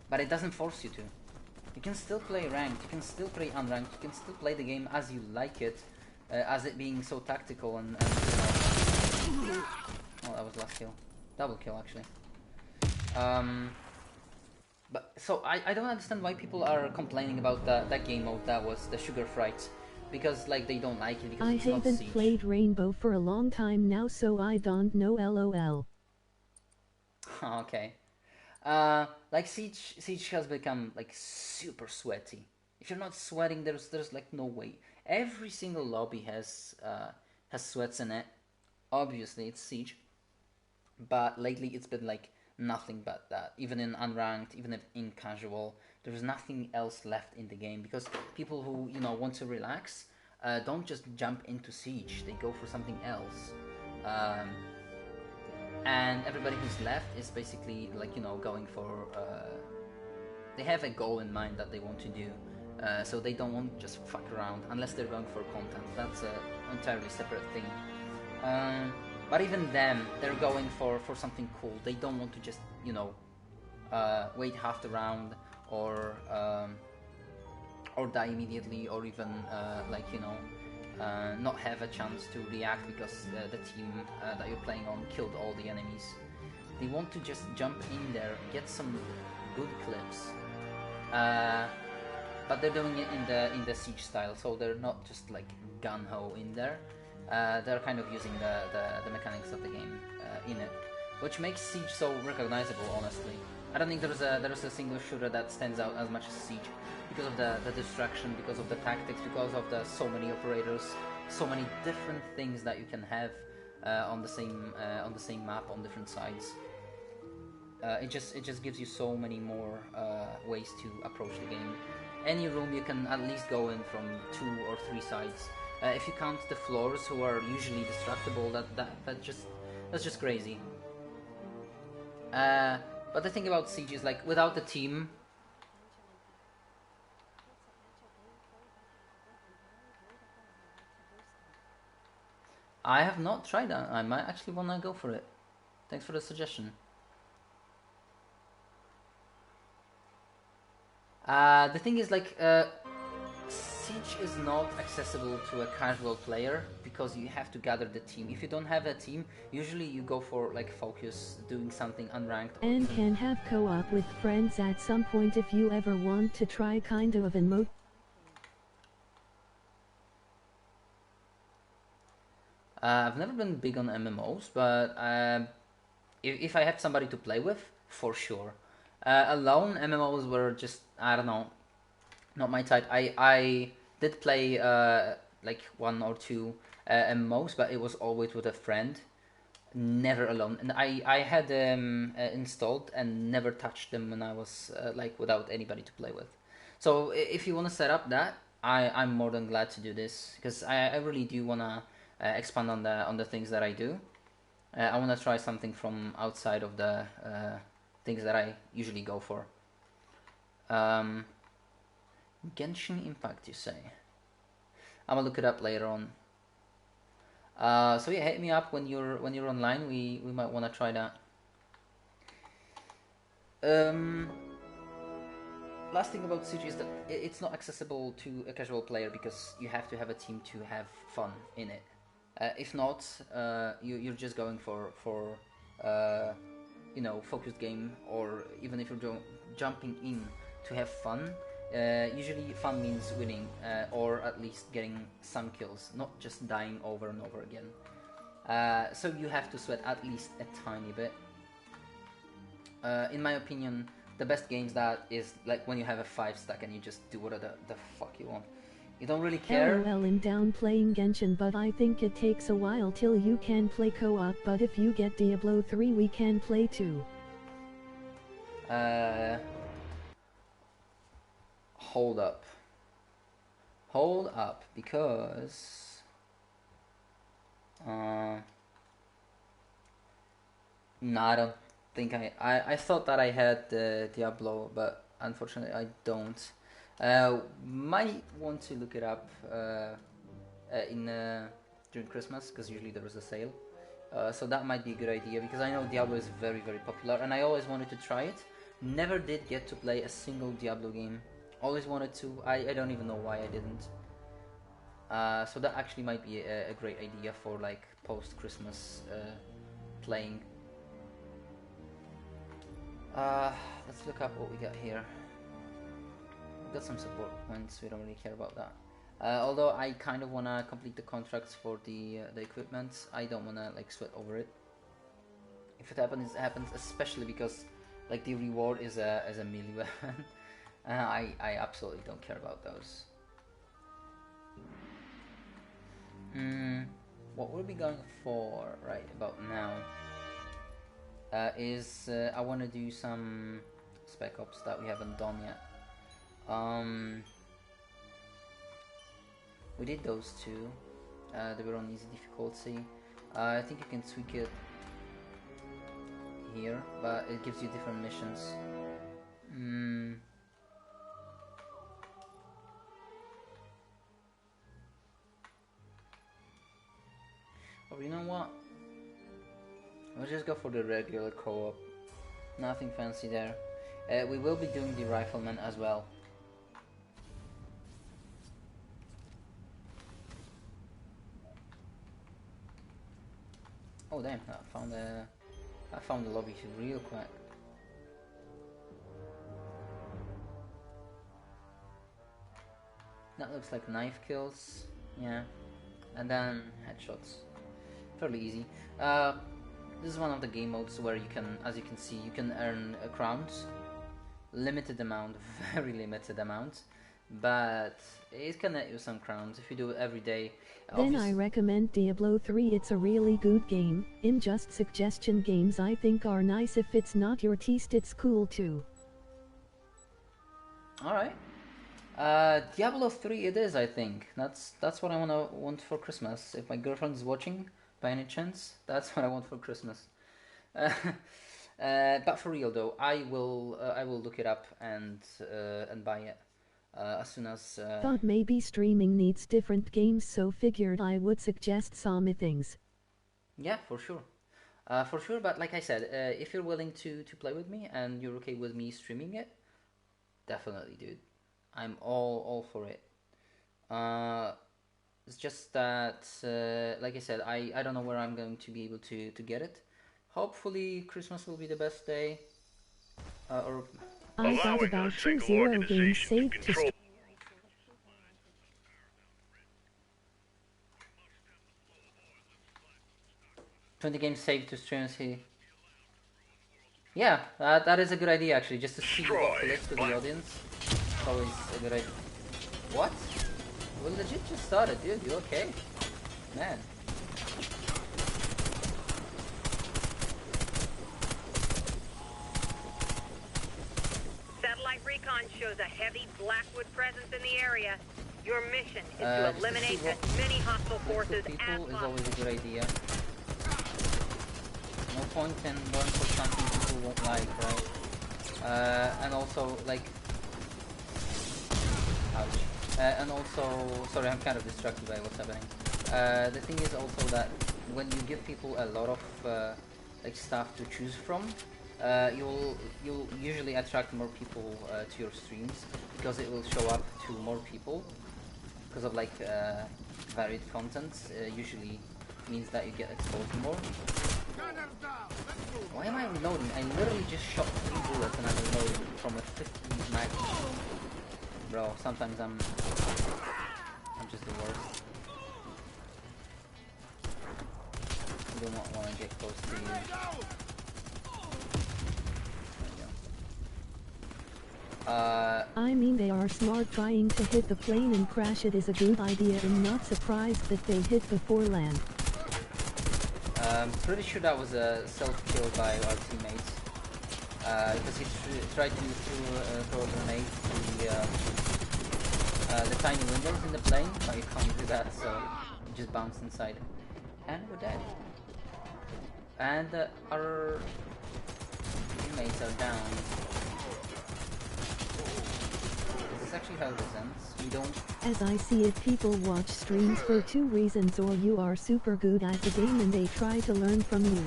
But it doesn't force you to. You can still play ranked, you can still play unranked, you can still play the game as you like it, as it being so tactical and oh, that was last kill. Double kill, actually. But so I don't understand why people are complaining about that game mode that was the Sugar Fright. Because like they don't like it because I it's not Siege. haven't played Rainbow for a long time now, so I don't know, lol. Okay. Like Siege has become like super sweaty. If you're not sweating, there's like no way. Every single lobby has sweats in it. Obviously, it's Siege, but lately it's been like nothing but that. Even in unranked, even if in casual, there's nothing else left in the game because people who want to relax don't just jump into Siege. They go for something else. And everybody who's left is basically like going for they have a goal in mind that they want to do, so they don't want to just fuck around unless they're going for content. That's an entirely separate thing. But even them, they're going for something cool. They don't want to just wait half the round or die immediately, or even not have a chance to react because the team that you're playing on killed all the enemies. They want to just jump in there, get some good clips, but they're doing it in the Siege style, so they're not just like gun-ho in there. They're kind of using the mechanics of the game in it, which makes Siege so recognizable, honestly. I don't think there's a single shooter that stands out as much as Siege because of the distraction, because of the tactics, because of the so many operators, so many different things that you can have on the same map on different sides. It just gives you so many more ways to approach the game. Any room you can at least go in from 2 or 3 sides. If you count the floors, who are usually destructible, that's just crazy. But the thing about Siege is, like, without the team, I have not tried that. I might actually want to go for it. Thanks for the suggestion. The thing is, like, Siege is not accessible to a casual player because you have to gather the team. If you don't have a team, usually you go for like focus, doing something unranked. And can have co-op with friends at some point if you ever want to try kind of an mode. I've never been big on MMOs, but if I had somebody to play with, for sure. Alone, MMOs were just, I don't know, not my type. I did play like 1 or 2 MMOs, but it was always with a friend, never alone. And I had them installed and never touched them when I was like without anybody to play with. So if you want to set up that, I'm more than glad to do this because I really do want to expand on the things that I do. I want to try something from outside of the things that I usually go for. Genshin Impact, you say? I'm gonna look it up later on. So yeah, hit me up when you're online. We might want to try that. Last thing about Siege is that it's not accessible to a casual player because you have to have a team to have fun in it. If not, you're just going for you know, focused game, or even if you're jumping in to have fun, usually fun means winning, or at least getting some kills, not just dying over and over again. So you have to sweat at least a tiny bit. In my opinion, the best games that is like when you have a 5 stack and you just do whatever the fuck you want. You don't really care. LOL, I'm down playing Genshin, but I think it takes a while till you can play co-op, but if you get Diablo 3 we can play too. Hold up. Hold up, because no, I don't think I thought that I had Diablo, but unfortunately I don't. Might want to look it up during Christmas, because usually there is a sale. So that might be a good idea, because I know Diablo is very, very popular, and I always wanted to try it. Never did get to play a single Diablo game. Always wanted to. I don't even know why I didn't. So that actually might be a great idea for like post-Christmas playing. Let's look up what we got here. We've got some support points, we don't really care about that. Although I kind of want to complete the contracts for the equipment, I don't want to like sweat over it. If it happens, it happens, especially because like the reward is a melee weapon. I absolutely don't care about those. What we'll be going for right about now is I want to do some Spec Ops that we haven't done yet. We did those two. They were on easy difficulty. I think you can tweak it here, but it gives you different missions. Oh, you know what? Let's just go for the regular co-op. Nothing fancy there. We will be doing the Rifleman as well. Oh damn! I found the lobby real quick. That looks like knife kills, yeah, and then headshots. Fairly easy. This is one of the game modes where you can, as you can see, you can earn crowns. Limited amount, very limited amount, but it can net you some crowns if you do it every day. Then I recommend Diablo 3. It's a really good game. In just suggestion games I think are nice. If it's not your taste, it's cool too. Alright. Diablo 3 it is, I think. That's what I want for Christmas. If my girlfriend's watching, by any chance, that's what I want for Christmas. But for real though, I will look it up and buy it as soon as. Thought maybe streaming needs different games, so figured I would suggest some things. Yeah, for sure. But like I said, if you're willing to play with me and you're okay with me streaming it, definitely, dude. I'm all for it. It's just that, like I said, I don't know where I'm going to be able to get it. Hopefully Christmas will be the best day. Or I thought about 20 games saved to 20 games saved to stream. Yeah, that is a good idea actually, just to see what list to the audience. It's always a good idea. What? We legit just started, dude. You okay? Man. Satellite recon shows a heavy Blackwood presence in the area. Your mission is to eliminate as many hostile forces as people is possible. always a good idea. No point in going for something people won't like, right? And also, like... Ouch. And also, sorry, I'm kind of distracted by what's happening. The thing is also that when you give people a lot of like stuff to choose from, you'll usually attract more people to your streams, because it will show up to more people because of like varied content. Usually means that you get exposed more. Why am I reloading? I literally just shot 3 bullets and I'm reloading from a 50 mag. Bro, sometimes I'm just the worst. I do not want to get close to you. There you go. I mean, they are smart. Trying to hit the plane and crash it is a good idea. I'm not surprised that they hit before land. I'm pretty sure that was a self-kill by our teammates. Because he tried to throw a grenade to the tiny windows in the plane, but you can't do that, so it just bounced inside. And we're dead. And our teammates are down. This is actually how this ends. We don't... As I see it, people watch streams for 2 reasons: or you are super good at the game and they try to learn from you.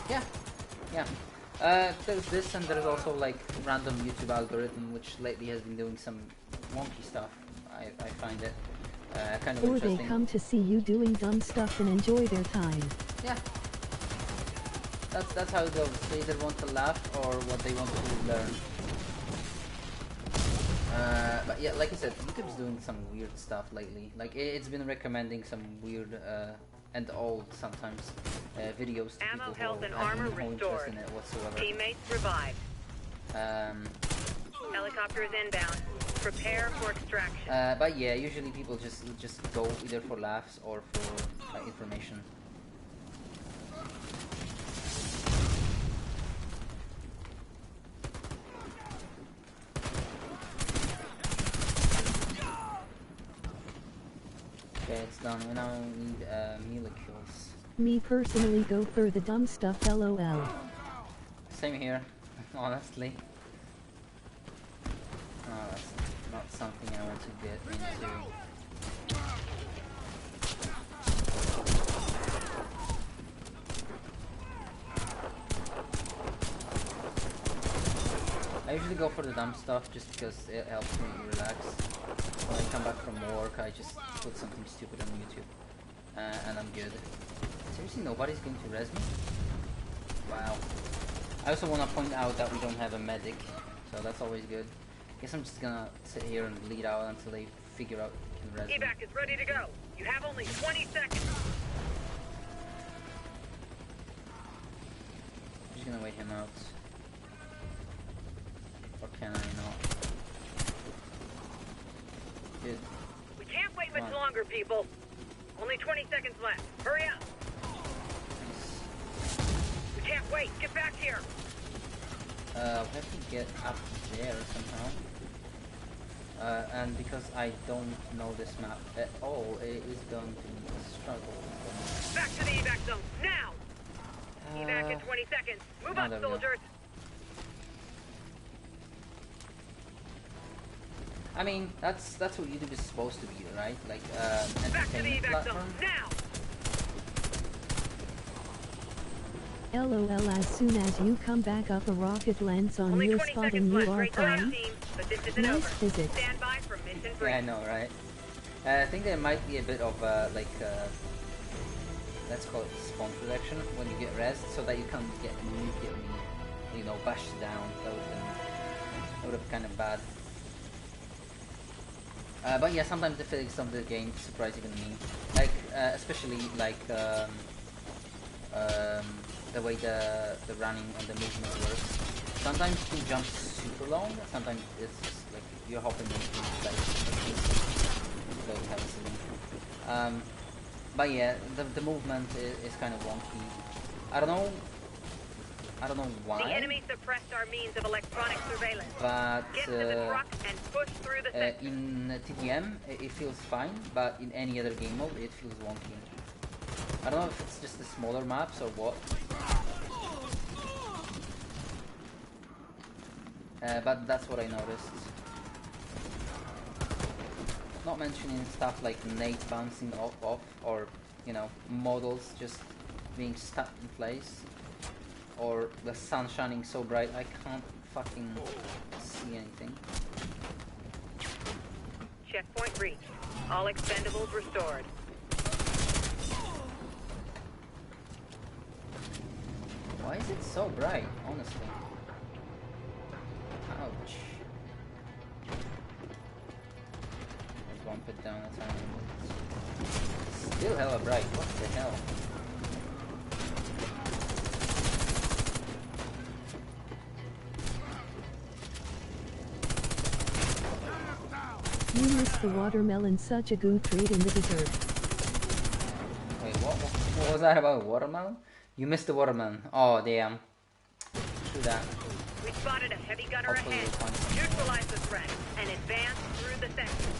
Yeah, yeah. There's this, and there's also like random YouTube algorithm, which lately has been doing some wonky stuff. I find it kind of or interesting. they come to see you doing dumb stuff and enjoy their time. Yeah, that's how it goes. They either want to laugh or what they want to learn. But yeah, like I said, YouTube's doing some weird stuff lately. Like it's been recommending some weird and old sometimes videos to Ammo, people health, who and have armor no interest restored. in it whatsoever. Teammates revived. Helicopter is inbound. Prepare for extraction. But yeah, usually people just go either for laughs or for information. Okay, it's done. We now need melee kills. Me personally go for the dumb stuff, lol. Same here, honestly. Oh, that's not something I want to get into. I usually go for the dumb stuff just because it helps me relax. When I come back from work, I just put something stupid on YouTube, and I'm good. Seriously, nobody's going to res me? Wow. I also want to point out that we don't have a medic, so that's always good. Guess I'm just gonna sit here and bleed out until they figure out we can res me. Evac is ready to go. You have only 20 seconds. I'm just gonna wait him out. Or can I not? Good. We can't wait much longer, people. Only 20 seconds left. Hurry up. Nice. We can't wait. Get back here. We have to get up there somehow. And because I don't know this map at all, it is going to be a struggle. Back to the evac zone, now! Evac in 20 seconds. Move up, there we go. soldiers. I mean, that's what YouTube is supposed to be, right? Like, Back to the entertainment evac platform. zone, now! LOL, as soon as you come back up a rocket lands on Only your 20 spot seconds and you left. are Great job, fine. team. But this isn't Nice over. physics. Stand by for mission break. Yeah, I know, right? I think there might be a bit of let's call it spawn protection when you get rezzed, so that you can't get immediately, you know, bashed down. That would have been kind of bad. But yeah, sometimes the physics of the game surprise even me. Like, especially like the way the running and the movement works. Sometimes you jump super long. Sometimes it's just like you're hopping into place. Very heavily. But yeah, the movement is kind of wonky. I don't know why. The enemy suppressed our means of electronic surveillance. But Get to the truck and push through the sector. in TDM it feels fine, but in any other game mode it feels wonky. I don't know if it's just the smaller maps or what. But that's what I noticed. Not mentioning stuff like nades bouncing off or, you know, models just being stuck in place. Or the sun shining so bright I can't fucking see anything. Checkpoint reached. All expendables restored. Why is it so bright, honestly? Ouch. Let's bump it down a tiny bit. Still hella bright, what the hell? You missed the watermelon, such a good treat in the dessert. Wait, what was that about watermelon? You missed the watermelon. Oh, damn. True that. We spotted a heavy gunner Hopefully ahead. we'll find some Neutralize the threat and advance through the section.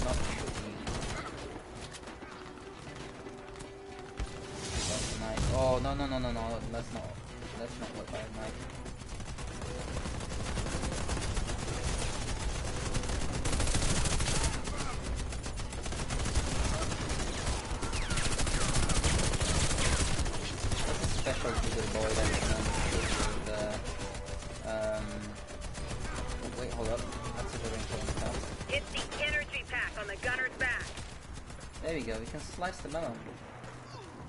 Not shooting. That's nice. Oh, no. That's not what I like. Special bigger boy that can shoot with wait, hold up. That's a very important task. Hit the energy pack on the gunner's back. There we go, we can slice the melon.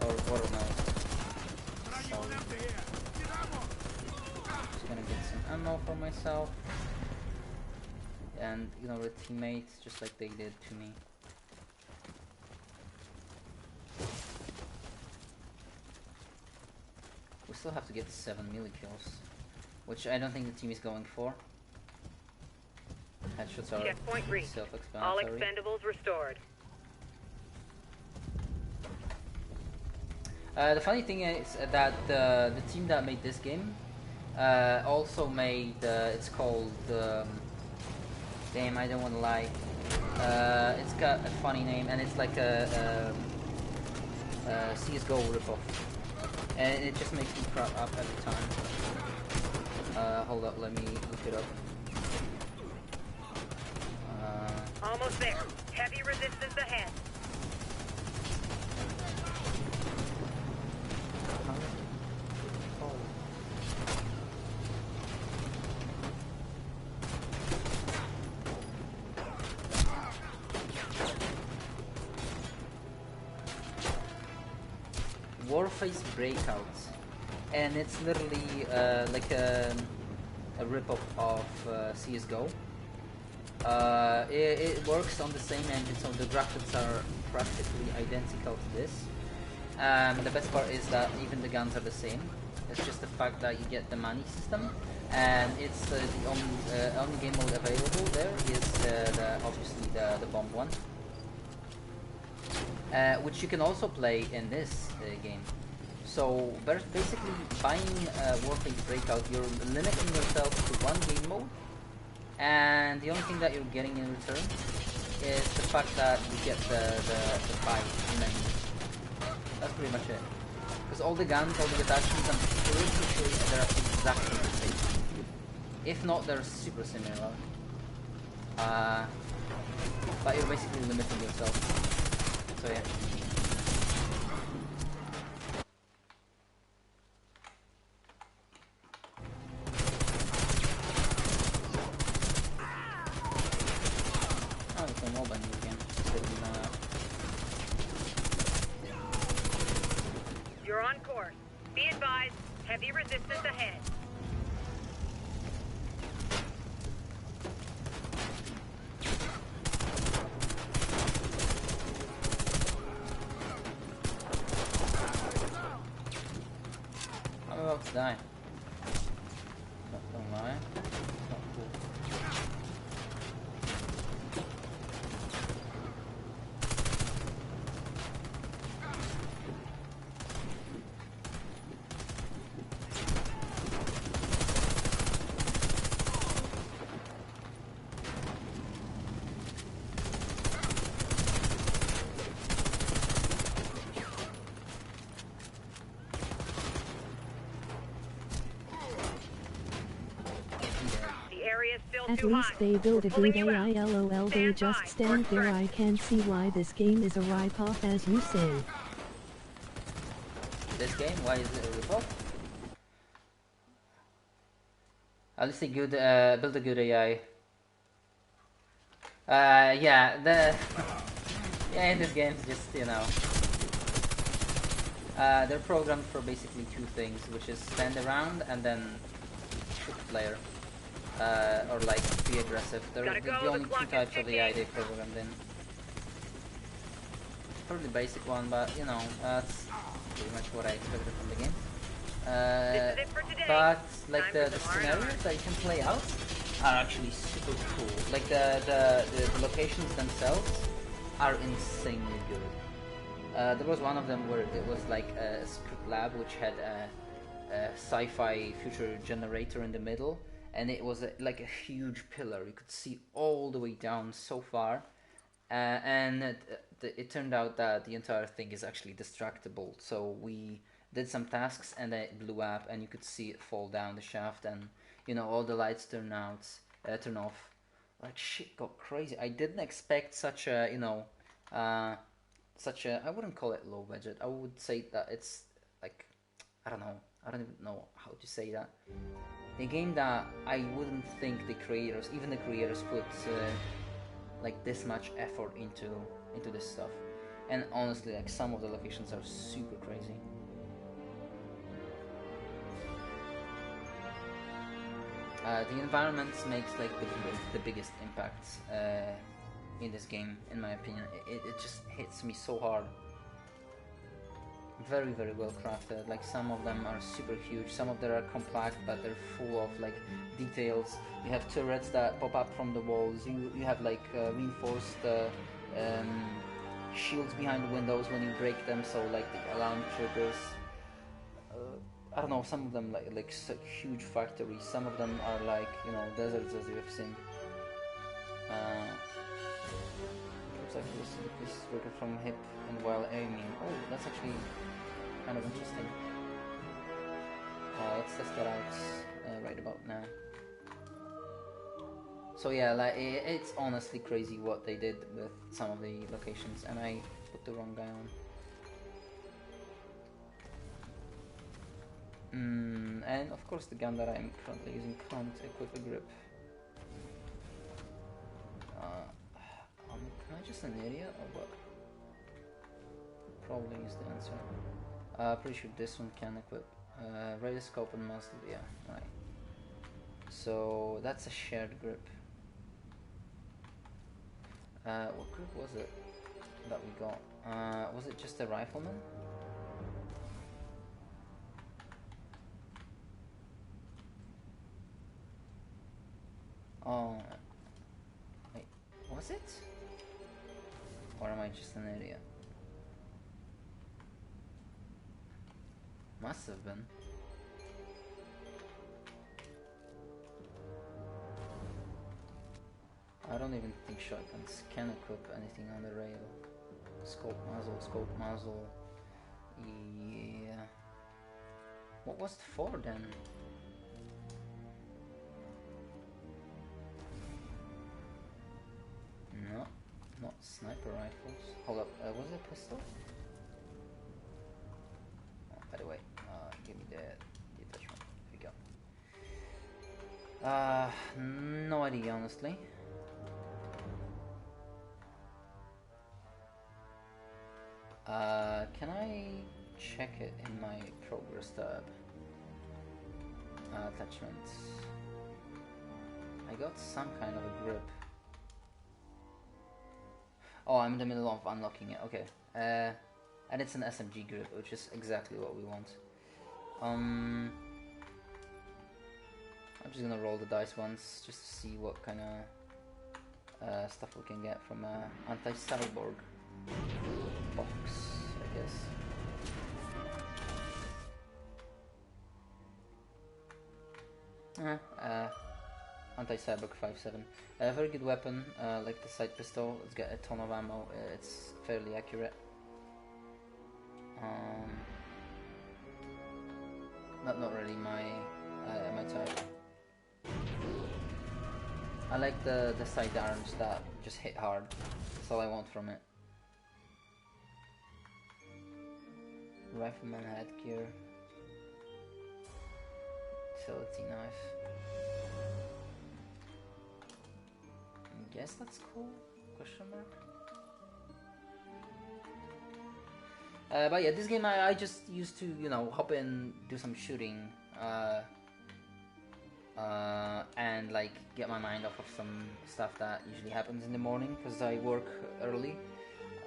Or watermelon. So, just gonna get some ammo for myself. And ignore the teammates just like they did to me. We still have to get 7 melee kills, which I don't think the team is going for. Headshots are Checkpoint reached. All self-explanatory. expendables restored. The funny thing is that the team that made this game also made, it's called, damn, I don't want to lie. It's got a funny name and it's like a CSGO ripoff. And it just makes me crap up every time. Hold up, let me look it up. Almost there. Heavy resistance ahead. Warface Breakouts, and it's literally like a ripoff of CSGO. It works on the same engine, so the graphics are practically identical to this. The best part is that even the guns are the same. It's just the fact that you get the money system, and it's the only game mode available there is obviously the bomb one. Which you can also play in this game. So basically, buying Warface Breakout, you're limiting yourself to one game mode, and the only thing that you're getting in return is the fact that you get the fight menu. That's pretty much it. Because all the guns, all the attachments, I'm pretty sure they're exactly the same. If not, they're super similar. But you're basically limiting yourself. So yeah. Oh, it's a mobile new game. You're on course. Be advised, heavy resistance ahead. I'm about to die. Not gonna lie. It's not cool. At least they build a good AI, lol, they just stand there. I can't see why this game is a ripoff, as you say. This game? Why is it a ripoff? At least they good, build a good AI. Yeah, Yeah, in this game, it's just, you know, they're programmed for basically two things, which is stand around and then shoot the player, or like be aggressive. They're the only two types of AI they programmed in. Pretty basic one, but you know, that's pretty much what I expected from the game. But like the scenarios that you can play out are actually super cool. Like the locations themselves are insanely good. There was one of them where it was like a script lab which had a sci-fi future generator in the middle, and it was like a huge pillar. You could see all the way down so far, and it turned out that the entire thing is actually destructible. So we did some tasks and then it blew up, and you could see it fall down the shaft, and you know, all the lights turn off. Like shit got crazy. I didn't expect such a, you know, I wouldn't call it low budget. I would say that it's like, I don't even know how to say that. A game that I wouldn't think even the creators put like this much effort into this stuff. And honestly, like some of the locations are super crazy. The environments makes like the biggest impact in this game, in my opinion. It just hits me so hard. Very, very well crafted. Like some of them are super huge, some of them are compact, but they're full of like details. You have turrets that pop up from the walls. You have like reinforced shields behind the windows when you break them, so like the alarm triggers. I don't know, some of them like huge factories, some of them are like, you know, deserts as you have seen. Looks like this is working from hip and while aiming. Oh, that's actually kind of interesting. Let's test that out right about now. So yeah, like it's honestly crazy what they did with some of the locations, and I put the wrong guy on. And of course the gun that I'm currently using can't equip a grip. Can I just an area or what? Probably is the answer. Pretty sure this one can equip. Radar scope and muzzle, yeah, right. So that's a shared grip. What grip was it that we got? Was it just a rifleman? Oh, wait, was it? Or am I just an idiot? Must have been. I don't even think shotguns can equip anything on the rail. Scope muzzle. Yeah. What was it for then? No, not sniper rifles. Hold up, was it a pistol? Oh, by the way, give me the attachment. Here we go. No idea, honestly. Can I check it in my progress tab? Attachments. I got some kind of a grip. Oh, I'm in the middle of unlocking it. Okay. And it's an SMG grip, which is exactly what we want. I'm just gonna roll the dice once, just to see what kind of stuff we can get from anti-cyborg box, I guess. Anti-cyborg 5.7. A very good weapon, like the side pistol. It's got a ton of ammo. It's fairly accurate. Not really my my type. I like the sidearms that just hit hard. That's all I want from it. Rifleman headgear. Utility knife. I guess that's cool? Question mark? But yeah, this game I just used to, you know, hop in, do some shooting, and like get my mind off of some stuff that usually happens in the morning because I work early.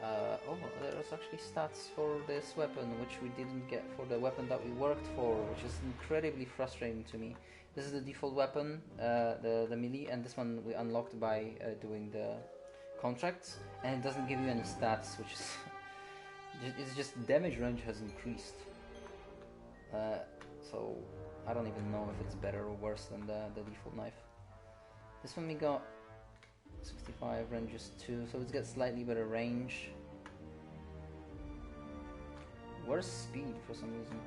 Oh, there's actually stats for this weapon, which we didn't get for the weapon that we worked for, which is incredibly frustrating to me. This is the default weapon, the melee, and this one we unlocked by doing the contracts, and it doesn't give you any stats, which is it's just damage range has increased. So I don't even know if it's better or worse than the default knife. This one we got 65, range is 2, so it's got slightly better range. Worse speed for some reason.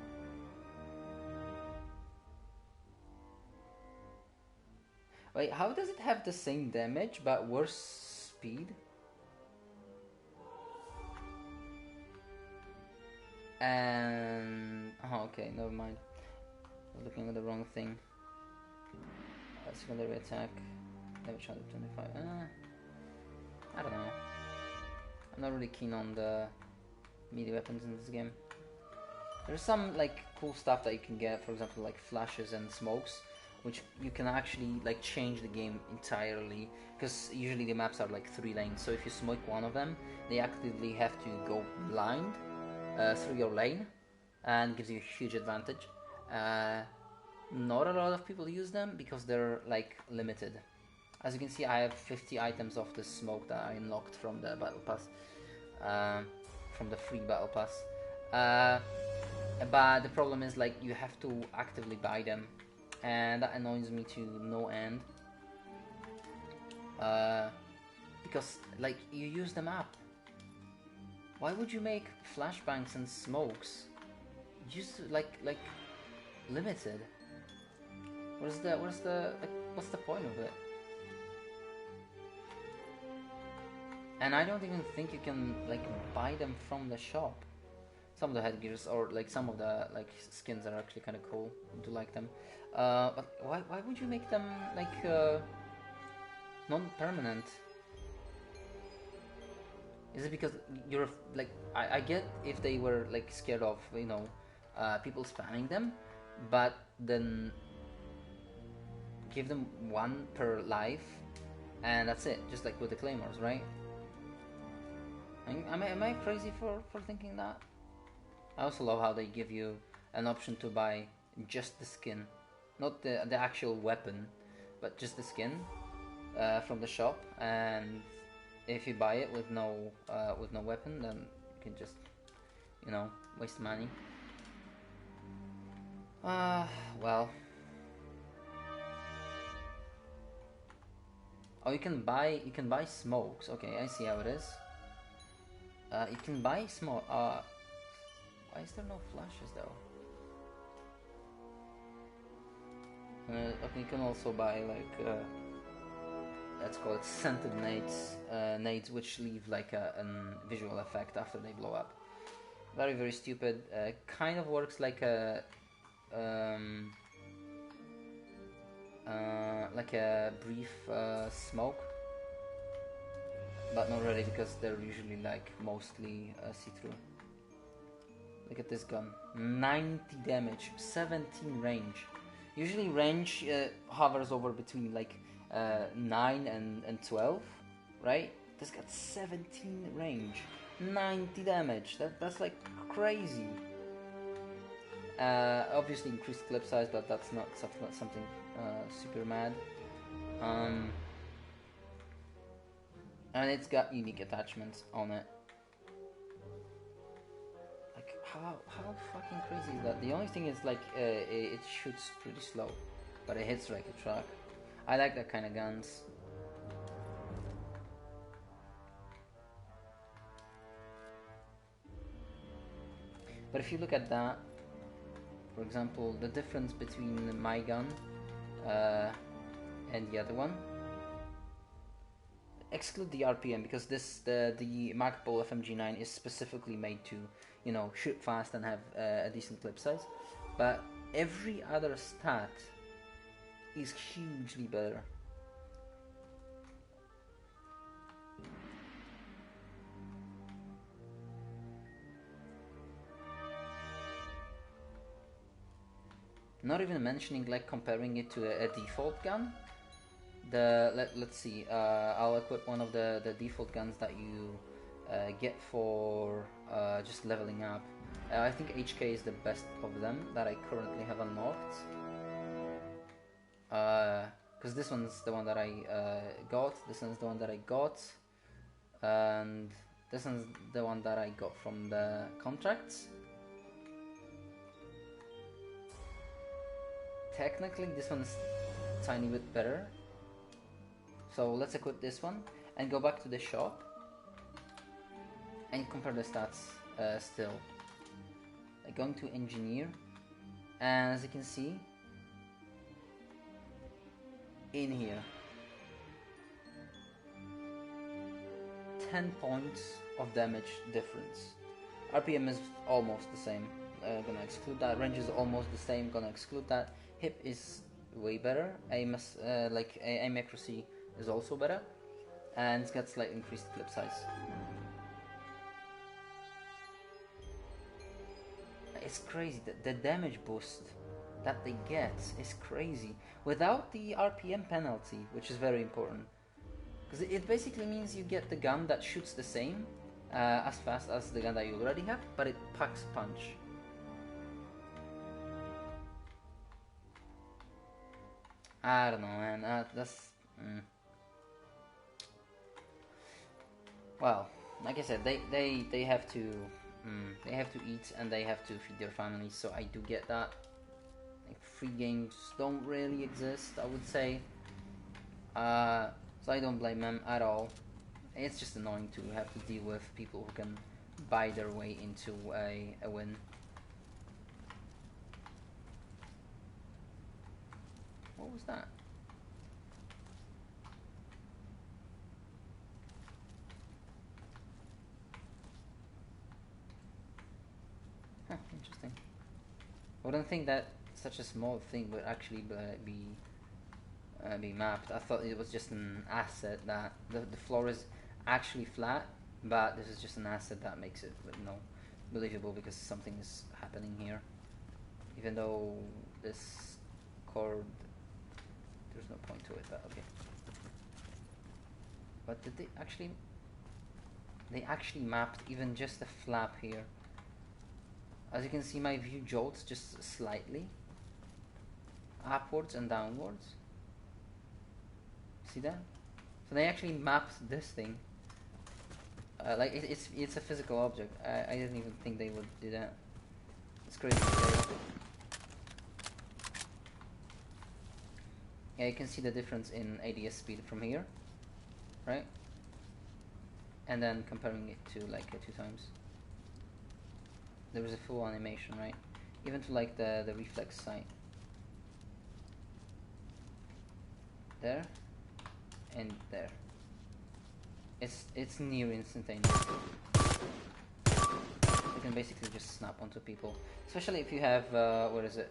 Wait, how does it have the same damage but worse speed? And... oh, okay, never mind. I was looking at the wrong thing. Secondary attack. Damage 125. I don't know. I'm not really keen on the melee weapons in this game. There's some like cool stuff that you can get, for example like flashes and smokes, which you can actually like change the game entirely, because usually the maps are like 3 lanes, so if you smoke one of them, they actively have to go blind through your lane, and gives you a huge advantage. Not a lot of people use them because they're like limited. As you can see, I have 50 items of the smoke that I unlocked from the battle pass, from the free battle pass. But the problem is like you have to actively buy them, and that annoys me to no end. Because like you use the map. Why would you make flashbangs and smokes just like limited? What's the point of it? And I don't even think you can like buy them from the shop. Some of the headgears or like some of the like skins are actually kind of cool. I do like them. But why would you make them like non-permanent? Is it because you're like I get if they were like scared of, you know, people spamming them, but then give them 1 per life and that's it, just like with the claymores, right? Am I crazy for thinking that? I also love how they give you an option to buy just the skin, not the actual weapon, but just the skin from the shop, and if you buy it with no weapon, then you can just, you know, waste money. Well. Oh, you can buy smokes. Okay, I see how it is. You can buy smoke. Why is there no flashes though? Okay, you can also buy like let's call it scented nades which leave like a visual effect after they blow up. Very, very stupid. Kind of works like a brief smoke, but not really, because they're usually like mostly see-through. Look at this gun, 90 damage, 17 range. Usually range hovers over between like 9 and 12, right? This got 17 range, 90 damage. That's like crazy. Obviously increased clip size, but that's not something super mad. And it's got unique attachments on it. Like how fucking crazy is that? The only thing is like it shoots pretty slow, but it hits like a truck. I like that kind of guns. But if you look at that, for example, the difference between my gun and the other one, exclude the RPM, because the Magpul FMG9 is specifically made to, you know, shoot fast and have a decent clip size, but every other stat is hugely better. Not even mentioning like comparing it to a default gun. Let's see. I'll equip one of the default guns that you get for just leveling up. I think HK is the best of them that I currently have unlocked. Because this one's the one that I got. This one's the one that I got, and this one's the one that I got from the contracts. Technically, this one's a tiny bit better. So let's equip this one and go back to the shop and compare the stats still. Going to engineer, and as you can see in here, 10 points of damage difference. RPM is almost the same, gonna exclude that. Range is almost the same, gonna exclude that. Hip is way better. Aim accuracy is also better, and it's got slightly increased clip size. It's crazy, the damage boost that they get is crazy without the RPM penalty, which is very important, because it basically means you get the gun that shoots the same as fast as the gun that you already have, but it packs punch. I don't know, man. That's well, like I said, they have to eat and they have to feed their families, so I do get that. Like, free games don't really exist, I would say. So I don't blame them at all. It's just annoying to have to deal with people who can buy their way into a win. What was that? Huh, interesting. I wouldn't think that such a small thing would actually be mapped. I thought it was just an asset that the floor is actually flat, but this is just an asset that makes it, believable, because something is happening here. Even though this chord, there's no point to it, but okay. But did they actually? They actually mapped even just a flap here. As you can see, my view jolts just slightly upwards and downwards. See that? So they actually mapped this thing. Like it's a physical object. I didn't even think they would do that. It's crazy. Yeah, you can see the difference in ADS speed from here, right? And then comparing it to like 2 times. There was a full animation, right? Even to like the reflex side. There and there. It's near instantaneous. You can basically just snap onto people, especially if you have what is it?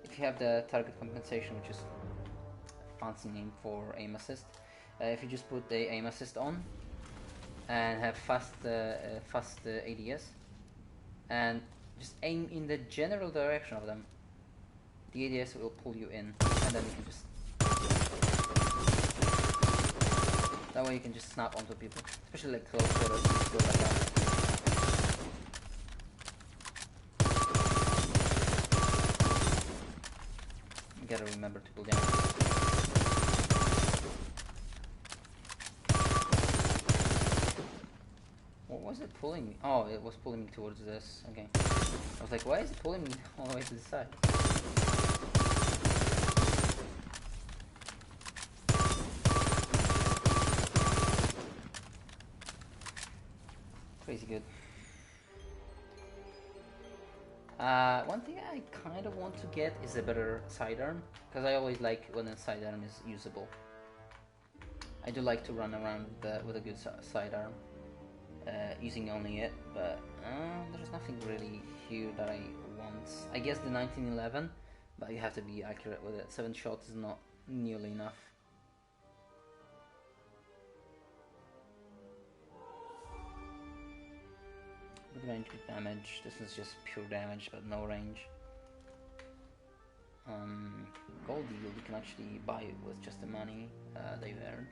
If you have the target compensation, which is a fancy name for aim assist. If you just put the aim assist on and have fast ADS and just aim in the general direction of them, the ADS will pull you in, and then you can just. That way you can just snap onto people, especially like close quarters, like that. You gotta remember to pull down. What was it pulling me? Oh, it was pulling me towards this. Okay. I was like, why is it pulling me all the way to the side? Crazy good. One thing I kind of want to get is a better sidearm, because I always like when a sidearm is usable. I do like to run around with a good sidearm, using only it, but there's nothing really here that I want. I guess the 1911, but you have to be accurate with it. 7 shots is not nearly enough. Good range, good damage. This is just pure damage, but no range. gold deal, you can actually buy it with just the money that you earn.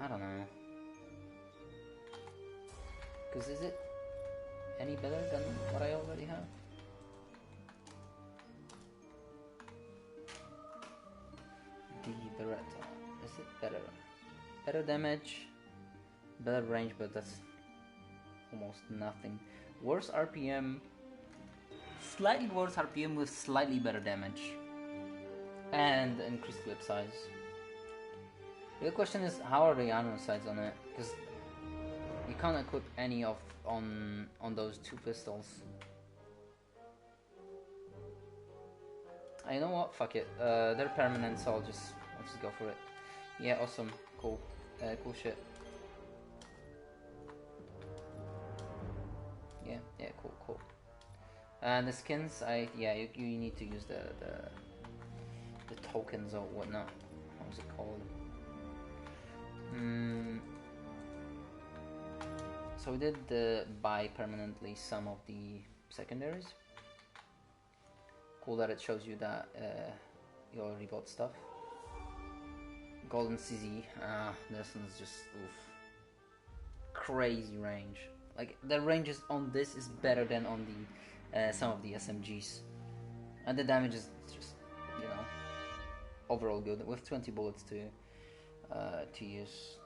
I don't know. Because is it any better than what I already have? The Beretta. Is it better? Better damage, better range, but that's almost nothing. Worse RPM, slightly worse RPM with slightly better damage. And increased clip size. The question is, how are the ammo sights on it? Because you can't equip any of on those two pistols. You know what? Fuck it. They're permanent, so I'll just go for it. Yeah, awesome, cool, cool shit. Yeah, cool. And the skins, you need to use the tokens or whatnot. How's it called? So we did buy permanently some of the secondaries. Cool that it shows you that you already bought stuff. Golden CZ, this one's just oof. Crazy range. Like the ranges on this is better than on the some of the SMGs, and the damage is just, you know, overall good with 20 bullets to use.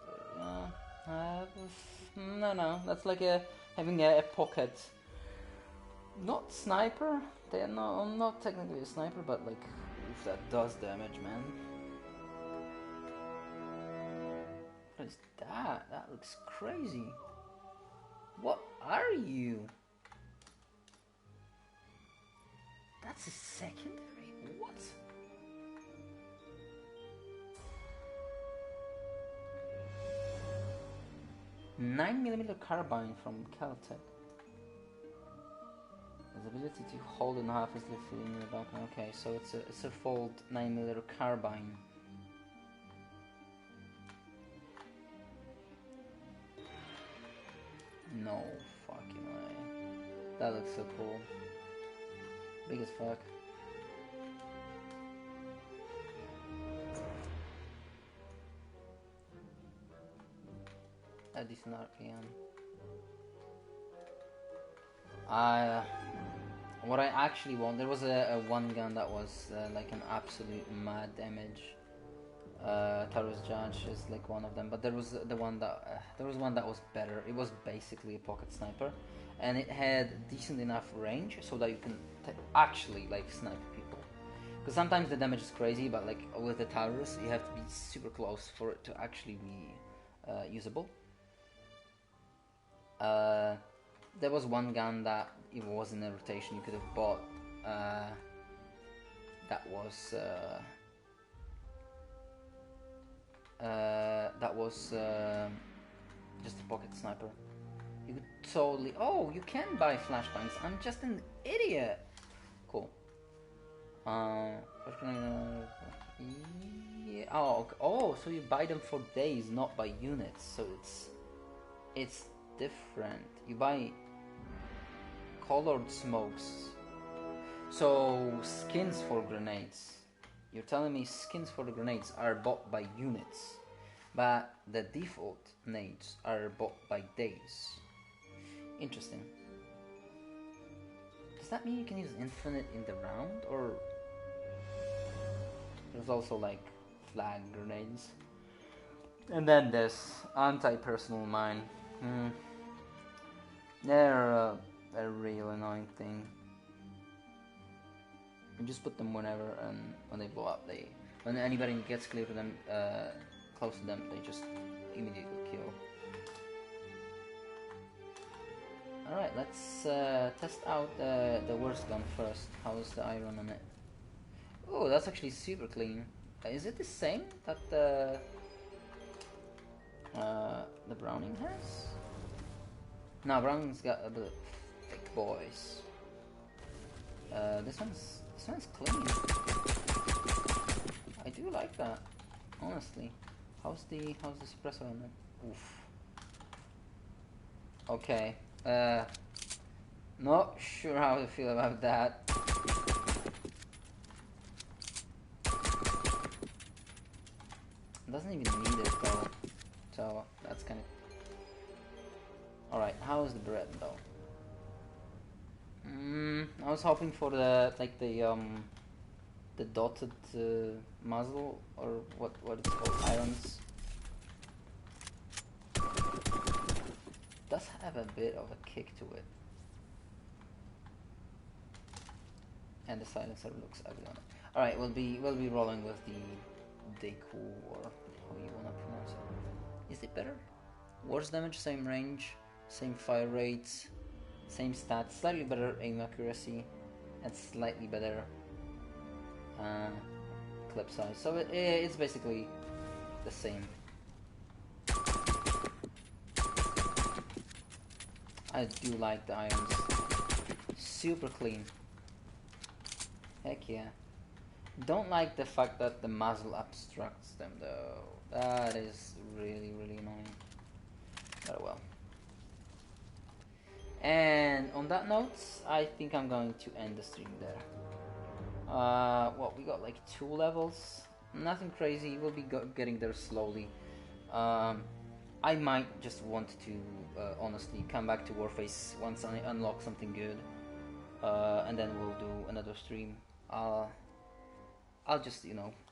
No, that's like having a pocket. Not sniper. They're not technically a sniper, but like if that does damage, man. What is that? That looks crazy. What are you? That's a secondary? What? 9mm carbine from Caltech. The ability to hold and half is lifted in the back. Okay, so it's a fold 9mm carbine. No fucking way. That looks so cool. Big as fuck. A decent RPM. What I actually want, there was a one gun that was like an absolute mad damage. Taurus Judge is like one of them, but there was one that was better. It was basically a pocket sniper, and it had decent enough range so that you can actually like snipe people. Because sometimes the damage is crazy, but like with the Taurus, you have to be super close for it to actually be usable. There was one gun that it was in a rotation you could have bought. That was just a pocket sniper. You could totally. Oh, you can buy flashbangs. I'm just an idiot. Cool. Yeah. Oh, so you buy them for days, not by units. So it's different. You buy colored smokes. So skins for grenades. You're telling me skins for the grenades are bought by units, but the default nades are bought by days. Interesting. Does that mean you can use infinite in the round, or there's also like flag grenades? And then this anti-personal mine. They're a real annoying thing. You just put them whenever, and when they blow up, when anybody gets close to them, they just immediately kill. All right, let's test out the worst gun first. How's the iron on it? Oh, that's actually super clean. Is it the same that the Browning has? No, Browning's got a bit thick boys. This one's clean. I do like that, honestly. How's the suppressor on it? Oof. Okay. Not sure how to feel about that. Doesn't even need it though, so that's kind of. All right. How's the bread though? I was hoping for the dotted muzzle, or what it's called, irons. Does have a bit of a kick to it, and the silencer looks ugly on it. All right, we'll be rolling with the Deku, or how you wanna pronounce it. Is it better? Worse damage, same range, same fire rates, same stats, slightly better aim accuracy, and slightly better clip size. So it's basically the same. I do like the irons. Super clean. Heck yeah. Don't like the fact that the muzzle obstructs them though. That is really annoying. But well. And on that note, I think I'm going to end the stream there. Well, we got like 2 levels. Nothing crazy. We'll be getting there slowly. I might just want to honestly come back to Warface once I unlock something good, and then we'll do another stream. I'll just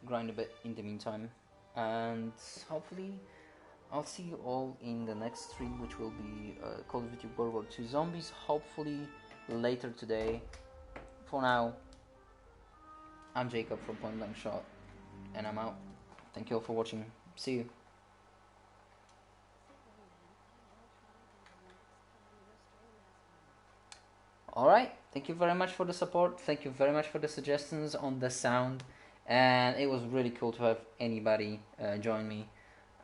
grind a bit in the meantime, and hopefully I'll see you all in the next stream, which will be Call of Duty World War II Zombies, hopefully later today. For now, I'm Jacob from Point Blank Shot, and I'm out. Thank you all for watching. See you. Alright, thank you very much for the support, thank you very much for the suggestions on the sound, and it was really cool to have anybody join me.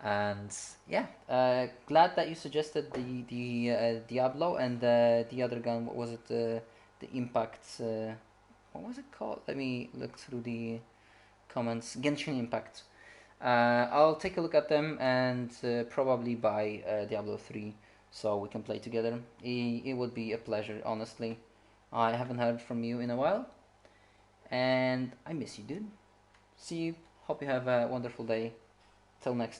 And yeah, glad that you suggested the Diablo and the other gun. What was it? The Impact. What was it called? Let me look through the comments. Genshin Impact. I'll take a look at them and probably buy Diablo 3 so we can play together. It would be a pleasure, honestly. I haven't heard from you in a while, and I miss you, dude. See you. Hope you have a wonderful day. Till next time.